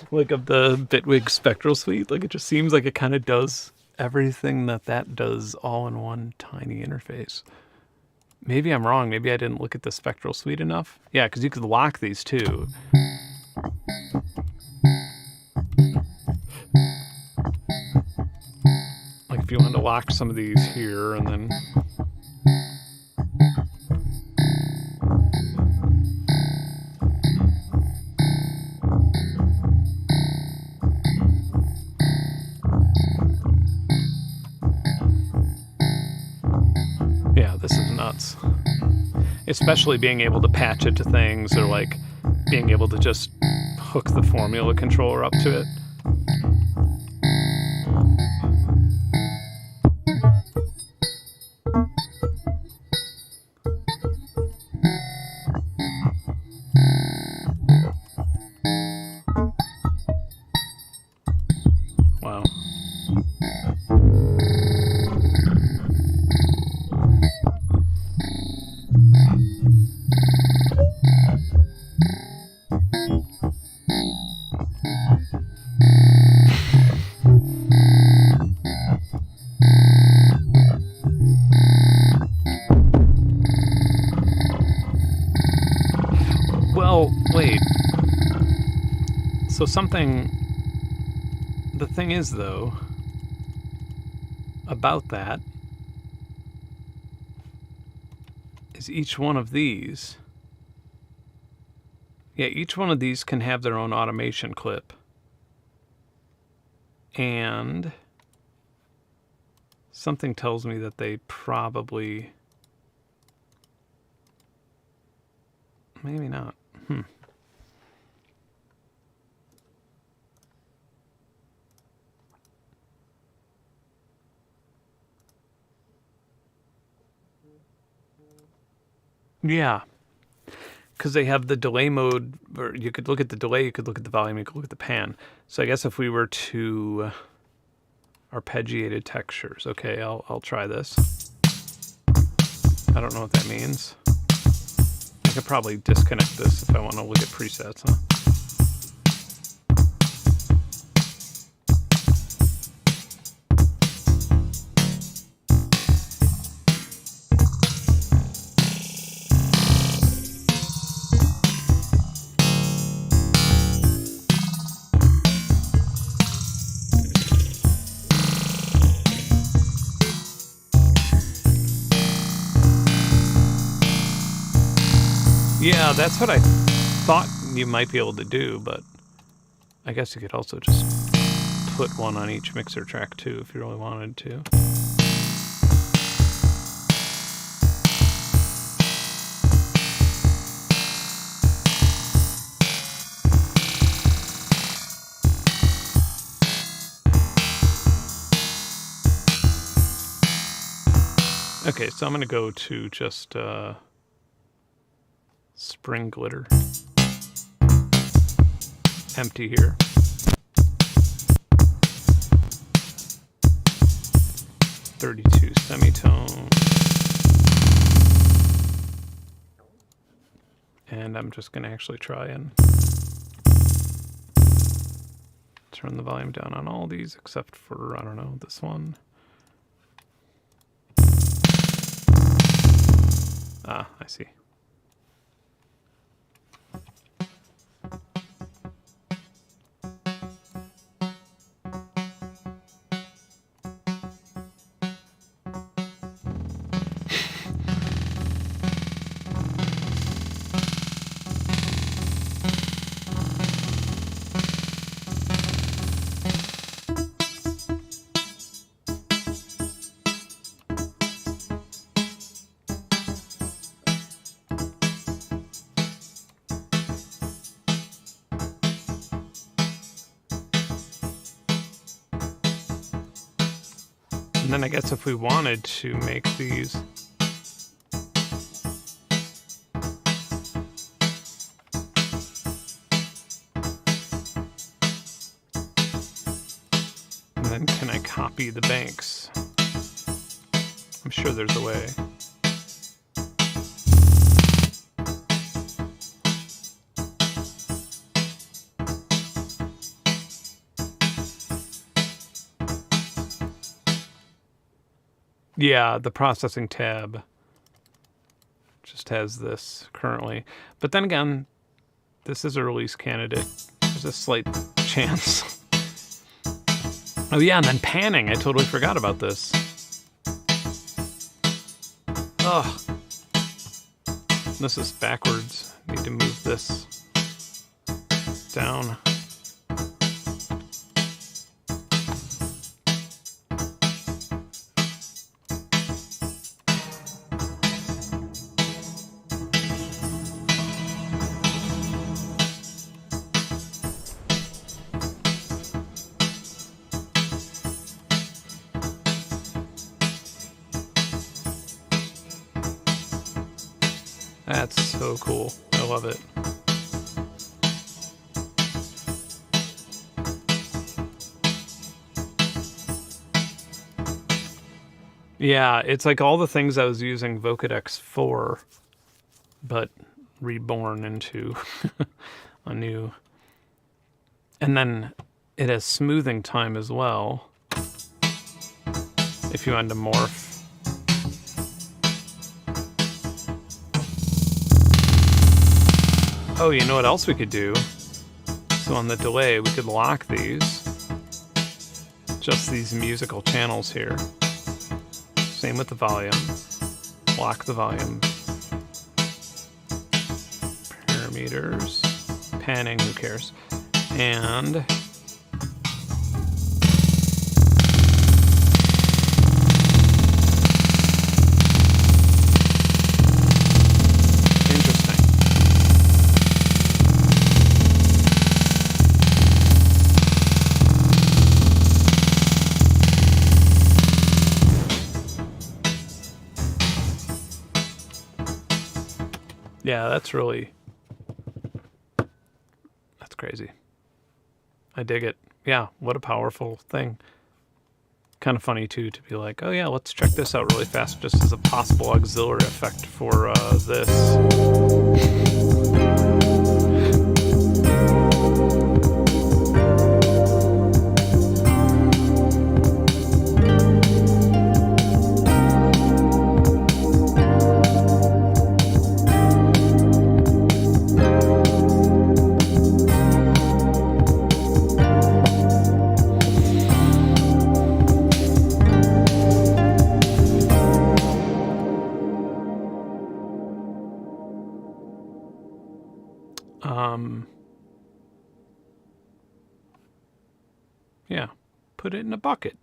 Like of the Bitwig Spectral Suite. Like it just seems like it kind of does everything that does all in one tiny interface. Maybe I'm wrong. Maybe I didn't look at the Spectral Suite enough. Yeah, because you could lock these too. Like if you wanted to lock some of these here and then... Yeah, this is nuts. Especially being able to patch it to things or like being able to just hook the formula controller up to it. Wow. Well, wait. So something... The thing is, though, about that, is each one of these... Yeah, each one of these can have their own automation clip. And something tells me that they probably... Maybe not. Yeah. Because they have the delay mode, or you could look at the delay, you could look at the volume, you could look at the pan. So I guess if we were to arpeggiated textures, okay, I'll try this. I don't know what that means. could probably disconnect this if I want to look at presets, huh? Yeah, that's what I thought you might be able to do, but I guess you could also just put one on each mixer track too if you really wanted to. Okay, so I'm going to go to just spring glitter. Empty here. .32 semitone. And I'm just going to actually try and turn the volume down on all these except for, I don't know, this one. Ah, I see. And then I guess if we wanted to make these and then can I copy the banks? I'm sure there's a way. Yeah, the processing tab just has this currently. But then again, this is a release candidate. There's a slight chance. Oh yeah, and then panning. I totally forgot about this. Ugh. This is backwards. Need to move this down. That's so cool. I love it. Yeah, it's like all the things I was using Vocodex for, but reborn into a new. And then it has smoothing time as well. If you want to morph. Oh, you know what else we could do? So on the delay, we could lock these. Just these musical channels here. Same with the volume. Lock the volume. Parameters. Panning, who cares? And yeah, that's crazy. I dig it. Yeah, what a powerful thing. kind of funny too to be like, oh yeah, let's check this out really fast just as a possible auxiliary effect for this. Yeah, put it in a bucket.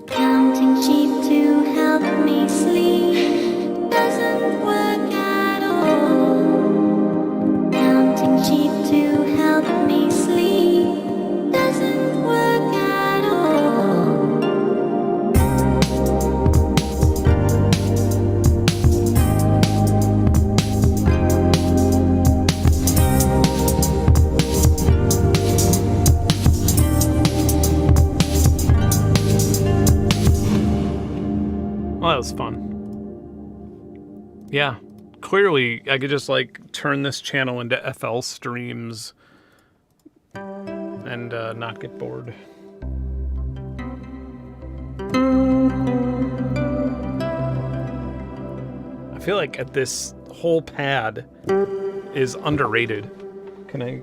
Counting sheep to help me sleep doesn't work at all. Counting sheep to help me sleep doesn't work at all. Well, that was fun. Yeah, clearly I could just like turn this channel into FL streams and not get bored. I feel like at this whole pad is underrated. Can I?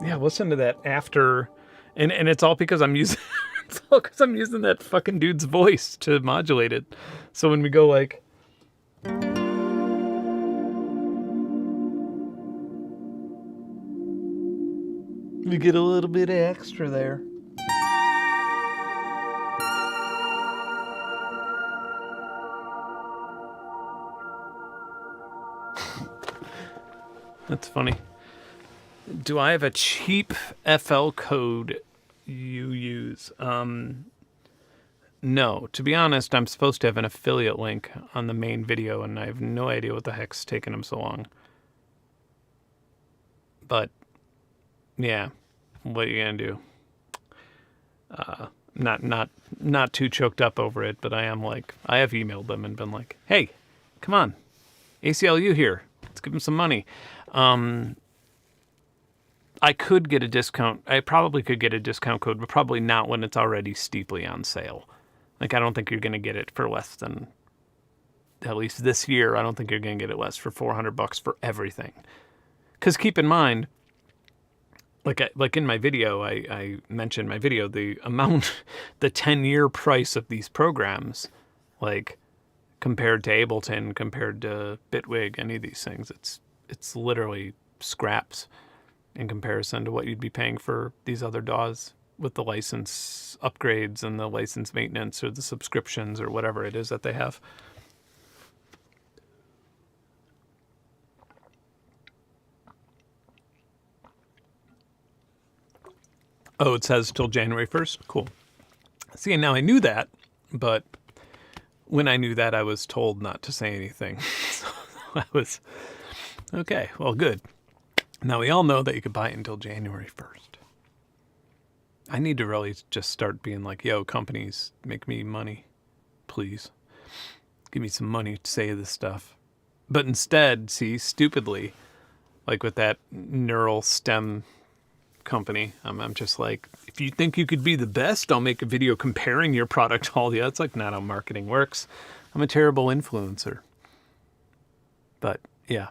Yeah, listen to that after, and it's all because I'm using it's all because I'm using that fucking dude's voice to modulate it. So when we go like, we get a little bit extra there. That's funny. Do I have a cheap FL code you use? No. To be honest, I'm supposed to have an affiliate link on the main video, and I have no idea what the heck's taking them so long. But, yeah. What are you gonna do? Not too choked up over it, but I am like, I have emailed them and been like, hey, come on. ACLU here. Let's give them some money. I could get a discount. I probably could get a discount code, but probably not when it's already steeply on sale. Like, I don't think you're going to get it for less than, at least this year, I don't think you're going to get it less for $400 for everything. Because keep in mind, like in my video, I mentioned my video, the amount, the 10-year price of these programs, like compared to Ableton, compared to Bitwig, any of these things, it's literally scraps in comparison to what you'd be paying for these other DAWs with the license upgrades and the license maintenance or the subscriptions or whatever it is that they have. Oh, it says till January 1st? Cool. See, and now I knew that, but when I knew that, I was told not to say anything. So I was, okay, well, good. Now we all know that you could buy it until January 1st. I need to really just start being like, yo, companies, make me money, please. Give me some money to say this stuff. But instead, see, stupidly, like with that neural stem company. I'm just like, if you think you could be the best, I'll make a video comparing your product to all the others. It's like not how marketing works. I'm a terrible influencer. But yeah.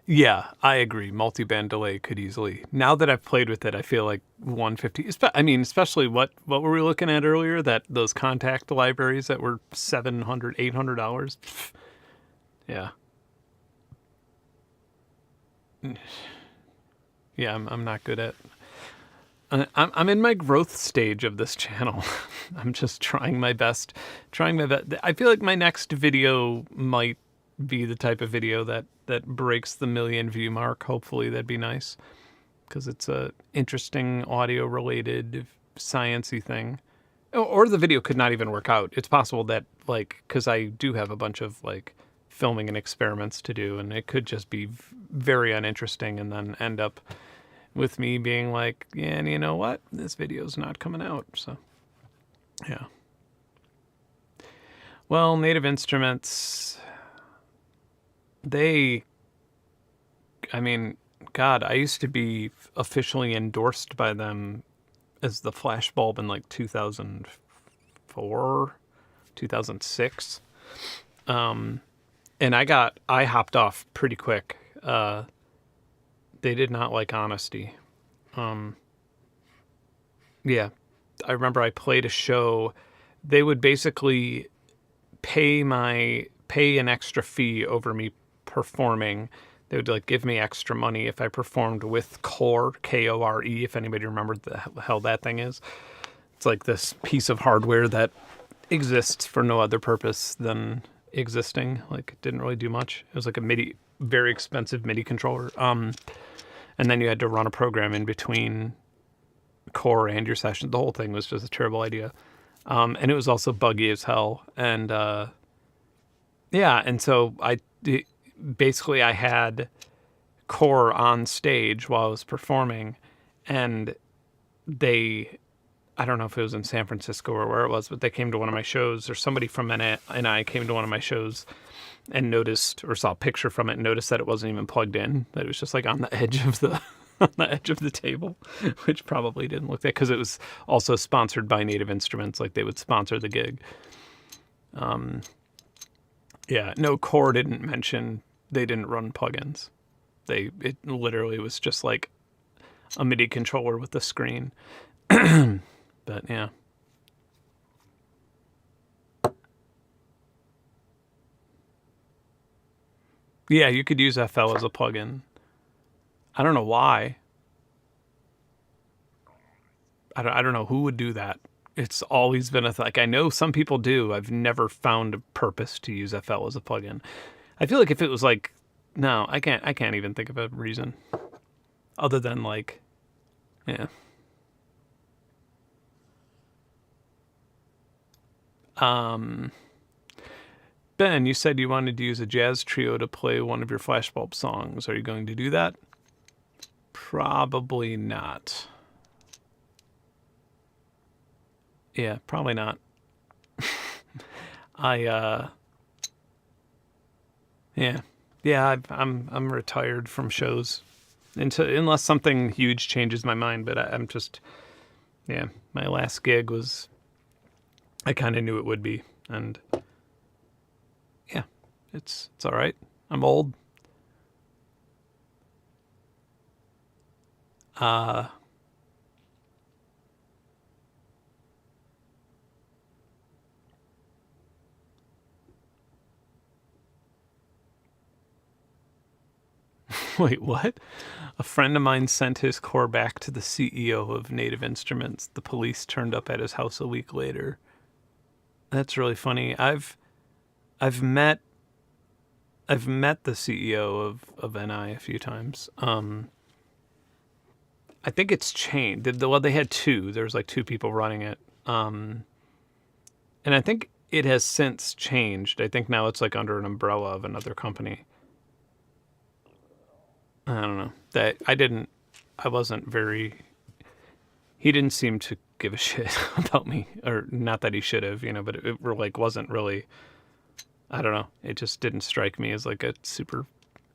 Yeah, I agree. Multi-band delay could easily. Now that I've played with it, I feel like 150. I mean, especially what were we looking at earlier? That those contact libraries that were $700, $800. Yeah. Yeah, I'm not good at. I'm in my growth stage of this channel. I'm just trying my best. I feel like my next video might be the type of video that breaks the 1 million view mark. Hopefully that'd be nice, because it's a interesting audio related science-y thing. Or the video could not even work out. It's possible that, like, because I do have a bunch of like filming and experiments to do, and it could just be very uninteresting and then end up with me being like, yeah, and you know what? This video's not coming out. So, yeah. Well, Native Instruments, I mean, God, I used to be officially endorsed by them as the flashbulb in like 2004, 2006. And I hopped off pretty quick. They did not like honesty. Yeah, I remember I played a show. They would basically pay an extra fee over me performing. They would like give me extra money if I performed with Core, K-O-R-E, if anybody remembered the hell that thing is. It's like this piece of hardware that exists for no other purpose than existing. Like, it didn't really do much. It was like a very expensive MIDI controller. And then you had to run a program in between Core and your session. The whole thing was just a terrible idea. And it was also buggy as hell. And yeah, and so I had Core on stage while I was performing, and I don't know if it was in San Francisco or where it was, but they came to one of my shows, or somebody from NI came to one of my shows and noticed, or saw a picture from it and noticed that it wasn't even plugged in, that it was just like on the edge of the on the edge of the table, which probably didn't look that, because it was also sponsored by Native Instruments, like they would sponsor the gig. Yeah, no, Core didn't mention they didn't run plugins. It literally was just like a MIDI controller with a screen. But yeah. Yeah, you could use FL as a plugin. I don't know why. I don't know who would do that. It's always been like, I know some people do. I've never found a purpose to use FL as a plugin. I feel like if it was like, no, I can't even think of a reason other than like, yeah. Ben, you said you wanted to use a jazz trio to play one of your flashbulb songs. Are you going to do that? Probably not. Yeah, probably not. I'm retired from shows unless something huge changes my mind. But I'm just, yeah, my last gig was, I kind of knew it would be, and yeah, it's all right. I'm old. Wait, what? A friend of mine sent his Core back to the CEO of Native Instruments. The police turned up at his house a week later. That's really funny. I've met the CEO of NI a few times. I think it's changed. Well, they had two. There was like two people running it. And I think it has since changed. I think now it's like under an umbrella of another company. I don't know. He didn't seem to give a shit about me, or not that he should have, but it like wasn't really I don't know. It just didn't strike me as like a super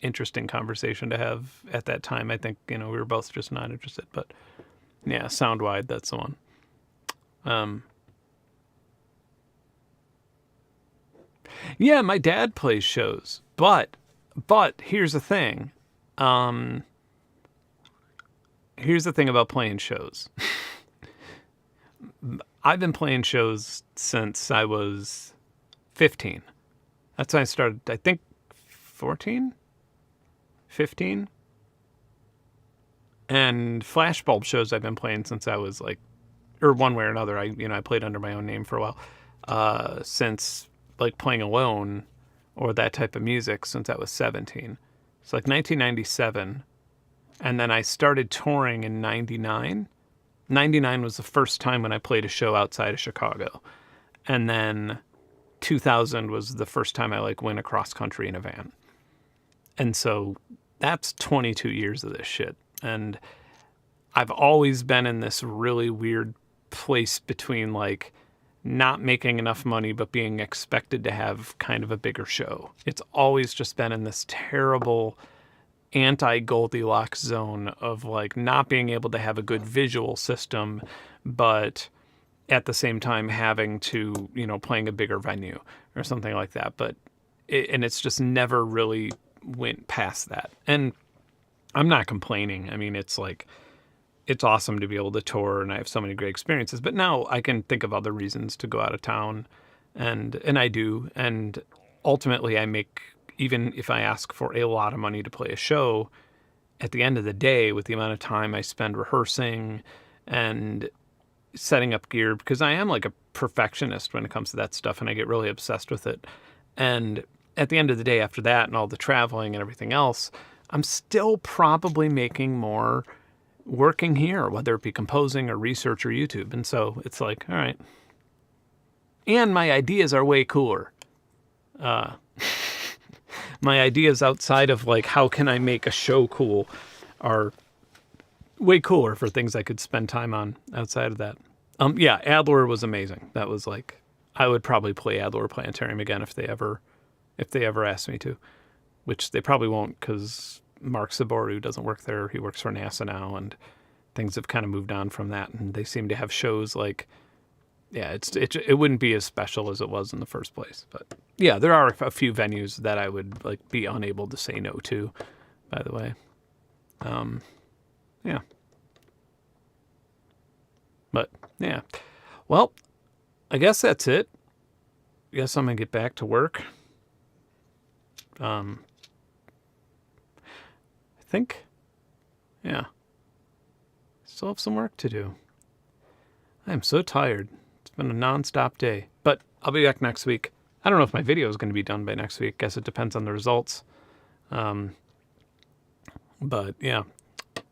interesting conversation to have at that time. I think, we were both just not interested, but yeah, sound wide, that's the one. Yeah, my dad plays shows, but here's the thing. Here's the thing about playing shows. I've been playing shows since I was 15. That's when I started, I think 14, 15. And flashbulb shows I've been playing since I was like, or one way or another. I played under my own name for a while. Since like playing alone or that type of music since I was 17. It's like 1997. And then I started touring in 99. 99 was the first time when I played a show outside of Chicago. And then 2000 was the first time I like went across country in a van. And so that's 22 years of this shit. And I've always been in this really weird place between like not making enough money, but being expected to have kind of a bigger show. It's always just been in this terrible anti-Goldilocks zone of like not being able to have a good visual system, but at the same time having to, playing a bigger venue or something like that. But it's just never really went past that. And I'm not complaining. I mean, it's like, it's awesome to be able to tour and I have so many great experiences, but now I can think of other reasons to go out of town and I do. And ultimately I make, even if I ask for a lot of money to play a show, at the end of the day, with the amount of time I spend rehearsing and setting up gear, because I am like a perfectionist when it comes to that stuff and I get really obsessed with it. And at the end of the day, after that and all the traveling and everything else, I'm still probably making more working here, whether it be composing or research or YouTube. And so it's like, all right. And my ideas are way cooler. My ideas outside of like, how can I make a show cool are way cooler for things I could spend time on outside of that. Yeah, Adler was amazing. That was like, I would probably play Adler Planetarium again if they ever asked me to, which they probably won't because Mark Saboru doesn't work there. He works for NASA now, and things have kind of moved on from that. And they seem to have shows like, yeah, it wouldn't be as special as it was in the first place. But yeah, there are a few venues that I would like be unable to say no to, by the way. Yeah. But yeah, well, I guess that's it. I guess I'm gonna get back to work. I think, yeah, still have some work to do. I am so tired. It's been a non-stop day, but I'll be back next week. I don't know if my video is going to be done by next week. Guess it depends on the results. But yeah,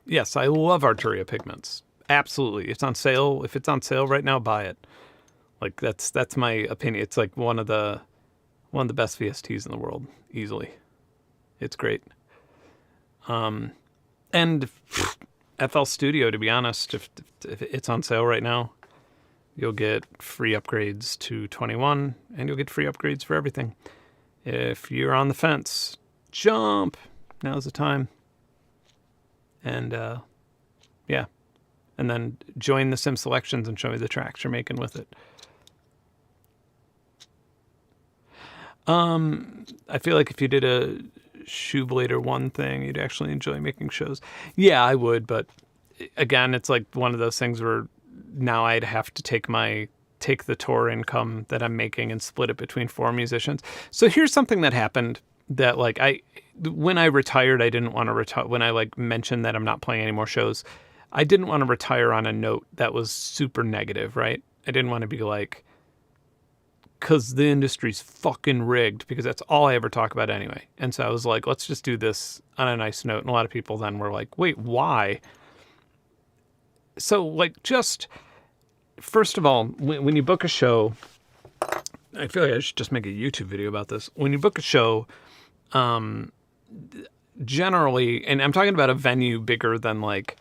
yes, I love Arturia Pigments. Absolutely. It's on sale. If it's on sale right now, buy it. Like that's my opinion. It's like one of the best VSTs in the world, easily. It's great. And FL Studio, to be honest, if it's on sale right now, you'll get free upgrades to 21 and you'll get free upgrades for everything. If you're on the fence, jump. Now's the time. And, yeah. And then join the Sim Selections and show me the tracks you're making with it. I feel like if you did a Shoeblader 1 thing, you'd actually enjoy making shows. Yeah, I would, but again, it's like one of those things where now I'd have to take the tour income that I'm making and split it between 4 musicians. So here's something that happened that like when I retired, I didn't want to retire. When I like mentioned that I'm not playing any more shows, I didn't want to retire on a note that was super negative, right? I didn't want to be like, because the industry's fucking rigged, because that's all I ever talk about anyway. And so I was like, let's just do this on a nice note. And a lot of people then were like, wait, why? So like, just first of all, when you book a show, I feel like I should just make a YouTube video about this. When you book a show, generally, and I'm talking about a venue bigger than like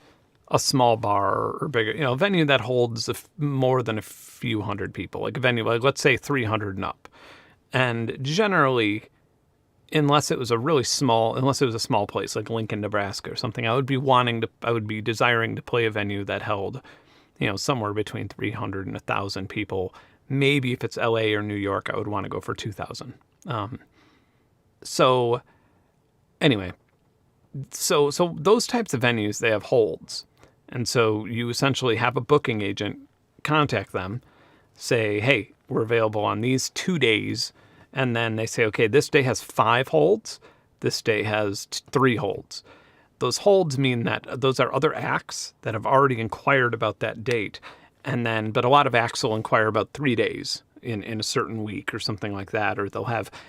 a small bar or bigger, a venue that holds more than a few hundred people, like a venue, like let's say 300 and up. And generally, unless it was a small place like Lincoln, Nebraska or something, I would be desiring to play a venue that held, somewhere between 300 and 1,000 people. Maybe if it's LA or New York, I would want to go for 2,000. So anyway, so those types of venues, they have holds. And so you essentially have a booking agent contact them, say, hey, we're available on these 2 days. And then they say, okay, this day has 5 holds. This day has 3 holds. Those holds mean that those are other acts that have already inquired about that date. But a lot of acts will inquire about 3 days in a certain week or something like that,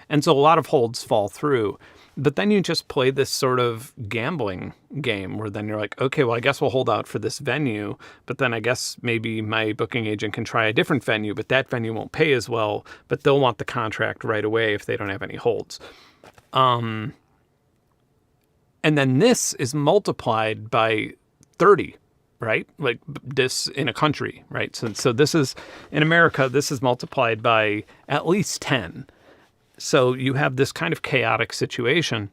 and so a lot of holds fall through. But then you just play this sort of gambling game where then you're like, okay, well, I guess we'll hold out for this venue, but then I guess maybe my booking agent can try a different venue, but that venue won't pay as well, but they'll want the contract right away if they don't have any holds. And then this is multiplied by 30, right? Like this in a country, right? So this is, in America, this is multiplied by at least 10. So you have this kind of chaotic situation,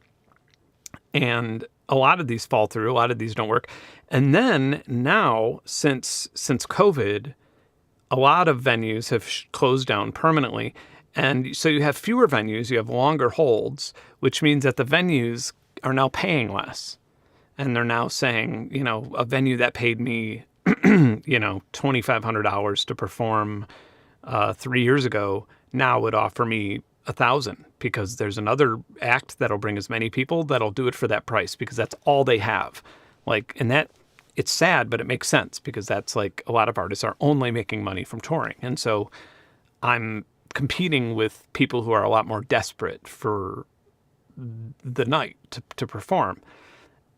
and a lot of these fall through, a lot of these don't work. And then now, since COVID, a lot of venues have closed down permanently. And so you have fewer venues, you have longer holds, which means that the venues are now paying less. And they're now saying, a venue that paid me, $2,500 to perform 3 years ago now would offer me 1,000 because there's another act that'll bring as many people that'll do it for that price because that's all they have. It's sad, but it makes sense because that's like a lot of artists are only making money from touring. And so I'm competing with people who are a lot more desperate for the night to perform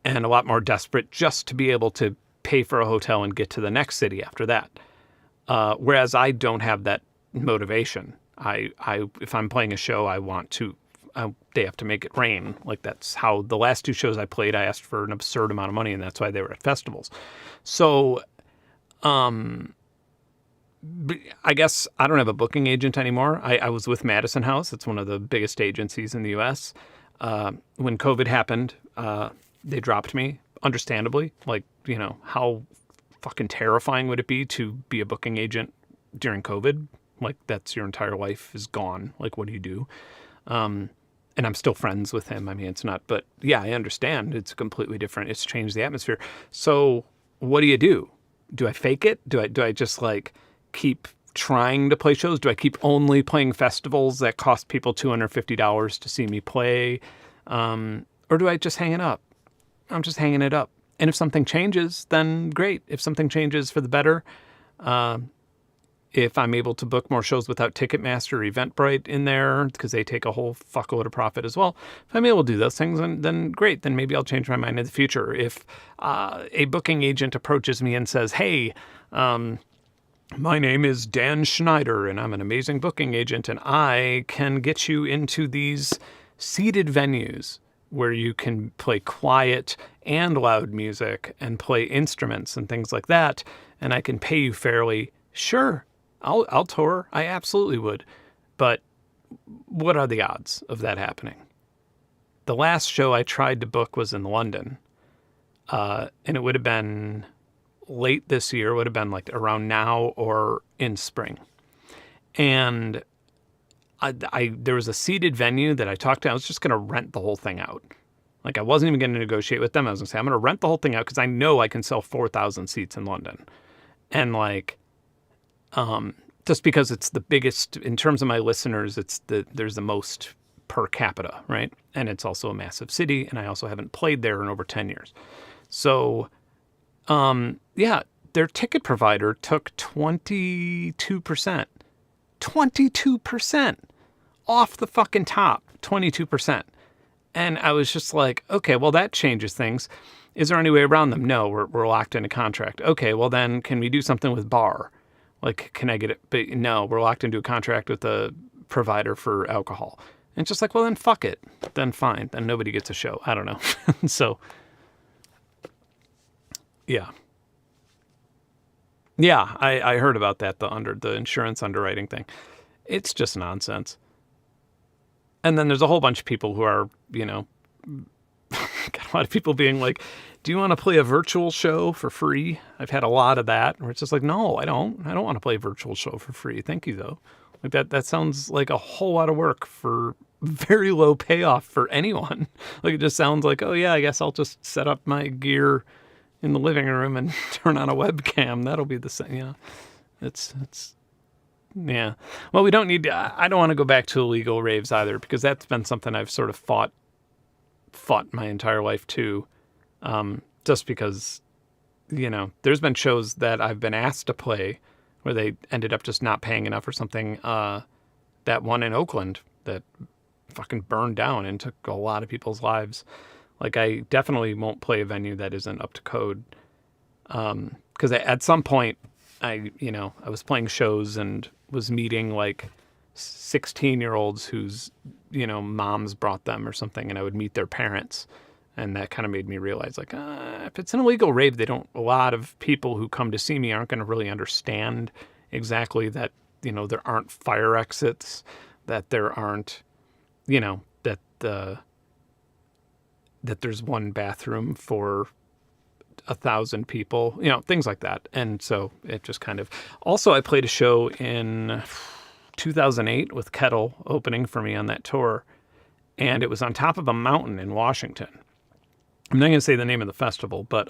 and a lot more desperate just to be able to pay for a hotel and get to the next city after that. Whereas I don't have that motivation. If I'm playing a show, they have to make it rain. Like that's how the last 2 shows I played, I asked for an absurd amount of money, and that's why they were at festivals. So, I guess I don't have a booking agent anymore. I was with Madison House. It's one of the biggest agencies in the U.S. When COVID happened, they dropped me, understandably. How fucking terrifying would it be to be a booking agent during COVID? Like, that's your entire life is gone. Like, what do you do? And I'm still friends with him. I mean, it's not, but yeah, I understand. It's completely different. It's changed the atmosphere. So what do? Do I fake it? Do I just keep trying to play shows? Do I keep only playing festivals that cost people $250 to see me play? Or do I just hang it up? I'm just hanging it up. And if something changes, then great. If something changes for the better, if I'm able to book more shows without Ticketmaster or Eventbrite in there, because they take a whole fuckload of profit as well. If I'm able to do those things, then great. Then maybe I'll change my mind in the future. If a booking agent approaches me and says, hey, my name is Dan Schneider, and I'm an amazing booking agent, and I can get you into these seated venues where you can play quiet and loud music and play instruments and things like that, and I can pay you fairly, sure. I'll tour. I absolutely would. But what are the odds of that happening? The last show I tried to book was in London. And it would have been late this year. It would have been around now or in spring. And there was a seated venue that I talked to. I was just going to rent the whole thing out. I wasn't even going to negotiate with them. I was going to say, I'm going to rent the whole thing out because I know I can sell 4,000 seats in London. And just because it's the biggest in terms of my listeners, there's the most per capita, right? And it's also a massive city, and I also haven't played there in over 10 years. So, their ticket provider took 22%. 22% off the fucking top, 22%. And I was just like, okay, well, that changes things. Is there any way around them? No, we're locked in a contract. Okay, well then can we do something with bar? Can I get it? But no, we're locked into a contract with a provider for alcohol. And it's just well, then fuck it. Then fine. Then nobody gets a show. I don't know. So, yeah. Yeah, I heard about that, the insurance underwriting thing. It's just nonsense. And then there's a whole bunch of people who are, you know, got a lot of people being like, do you want to play a virtual show for free? I've had a lot of that where it's just like, no, I don't want to play a virtual show for free. Thank you though. Like that sounds like a whole lot of work for very low payoff for anyone. Like it just sounds like, oh yeah, I guess I'll just set up my gear in the living room and turn on a webcam. That'll be the same. Yeah. It's yeah. Well, we don't need to, I don't want to go back to illegal raves either, because that's been something I've sort of fought my entire life too. Just because, you know, there's been shows that I've been asked to play where they ended up just not paying enough or something. That one in Oakland that fucking burned down and took a lot of people's lives. Like, I definitely won't play a venue that isn't up to code. Because at some point, I was playing shows and was meeting like 16-year-olds whose, you know, moms brought them or something, and I would meet their parents. And that kind of made me realize, like, if it's an illegal rave, a lot of people who come to see me aren't going to really understand exactly that, you know, there aren't fire exits, that there aren't, you know, that there's one bathroom for 1,000 people, you know, things like that. And so it just kind of, also I played a show in 2008 with Kettle opening for me on that tour. And it was on top of a mountain in Washington. I'm not going to say the name of the festival, but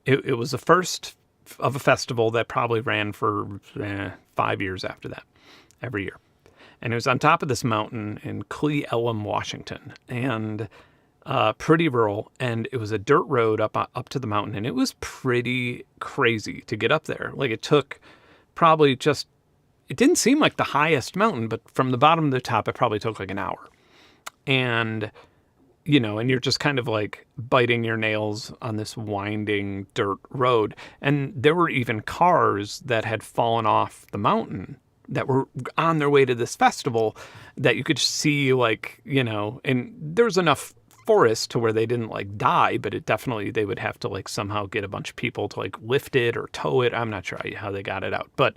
it was the first of a festival that probably ran for 5 years after that, every year. And it was on top of this mountain in Cle Elum, Washington, and pretty rural. And it was a dirt road up to the mountain, and it was pretty crazy to get up there. Like, it took probably just, it didn't seem like the highest mountain, but from the bottom to the top, it probably took like an hour. And you know, and you're just kind of like biting your nails on this winding dirt road. And there were even cars that had fallen off the mountain that were on their way to this festival that you could see, like, you know, and there was enough forest to where they didn't like die, but it definitely, they would have to like somehow get a bunch of people to like lift it or tow it. I'm not sure how they got it out, but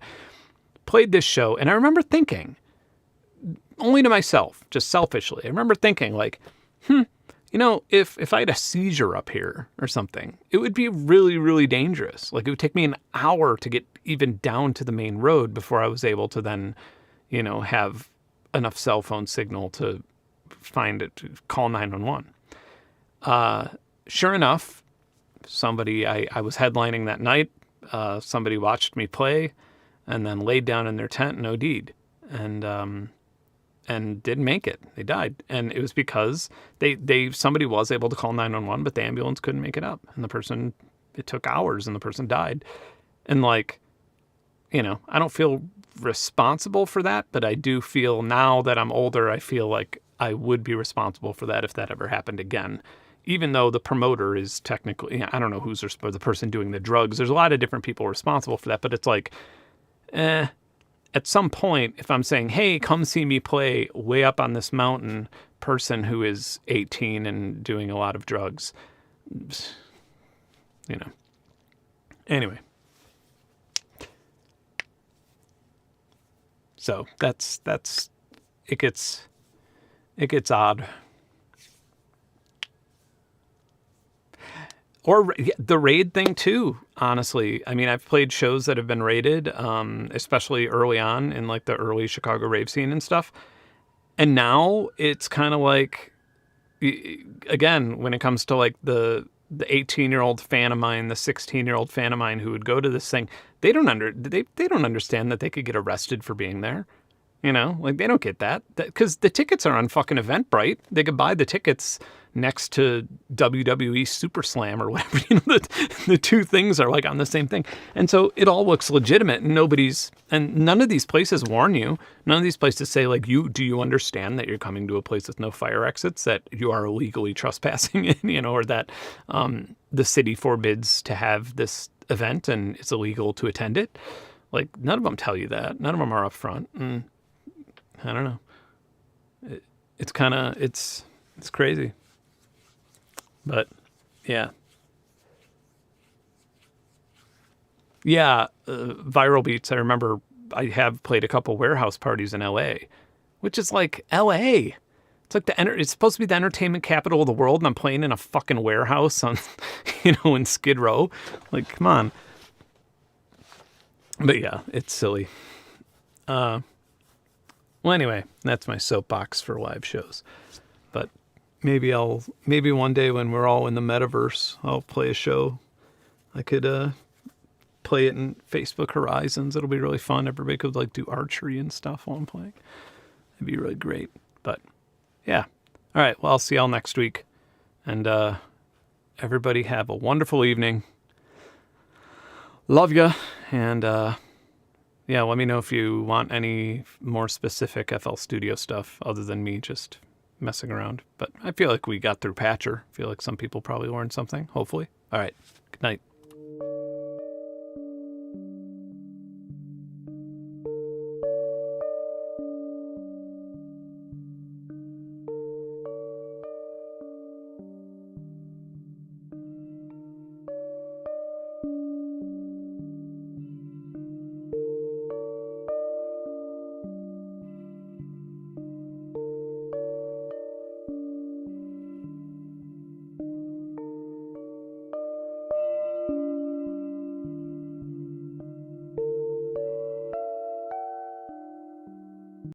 played this show. And I remember thinking, only to myself, just selfishly, I remember thinking like, you know, if I had a seizure up here or something, it would be really, really dangerous. Like, it would take me an hour to get even down to the main road before I was able to then, you know, have enough cell phone signal to find it, to call 911. Sure enough, somebody, I was headlining that night. Somebody watched me play and then laid down in their tent and OD'd. And didn't make it. They died. And it was because somebody was able to call 911, but the ambulance couldn't make it up. And it took hours and the person died. And like, you know, I don't feel responsible for that, but I do feel, now that I'm older, I feel like I would be responsible for that if that ever happened again. Even though the promoter is technically, I don't know who's the person doing the drugs. There's a lot of different people responsible for that, but it's like, at some point, if I'm saying, hey, come see me play way up on this mountain, person who is 18 and doing a lot of drugs, you know. Anyway. So that's it gets odd. Or the raid thing too, honestly. I mean, I've played shows that have been raided, especially early on in like the early Chicago rave scene and stuff. And now it's kind of like, again, when it comes to like the 18-year-old fan of mine, the 16-year-old fan of mine who would go to this thing, they don't understand that they could get arrested for being there. You know, like, they don't get that, because the tickets are on fucking Eventbrite. They could buy the tickets next to WWE Super Slam or whatever. You know, the two things are like on the same thing. And so it all looks legitimate, and none of these places warn you. None of these places say like, do you understand that you're coming to a place with no fire exits, that you are illegally trespassing in, you know, or that the city forbids to have this event and it's illegal to attend it. Like, none of them tell you that. None of them are up front. And I don't know. It's kind of, it's crazy. But yeah. Yeah. Viral Beats. I remember I have played a couple warehouse parties in LA, which is like LA. It's like it's supposed to be the entertainment capital of the world, and I'm playing in a fucking warehouse on, in Skid Row. Like, come on. But yeah, it's silly. Well, anyway, that's my soapbox for live shows. But maybe one day when we're all in the metaverse, I'll play a show. I could play it in Facebook Horizons. It'll be really fun. Everybody could like do archery and stuff while I'm playing. It'd be really great. But yeah. All right. Well, I'll see y'all next week. And everybody have a wonderful evening. Love ya. And yeah, let me know if you want any more specific FL Studio stuff other than me just messing around. But I feel like we got through Patcher. I feel like some people probably learned something, hopefully. All right. Good night.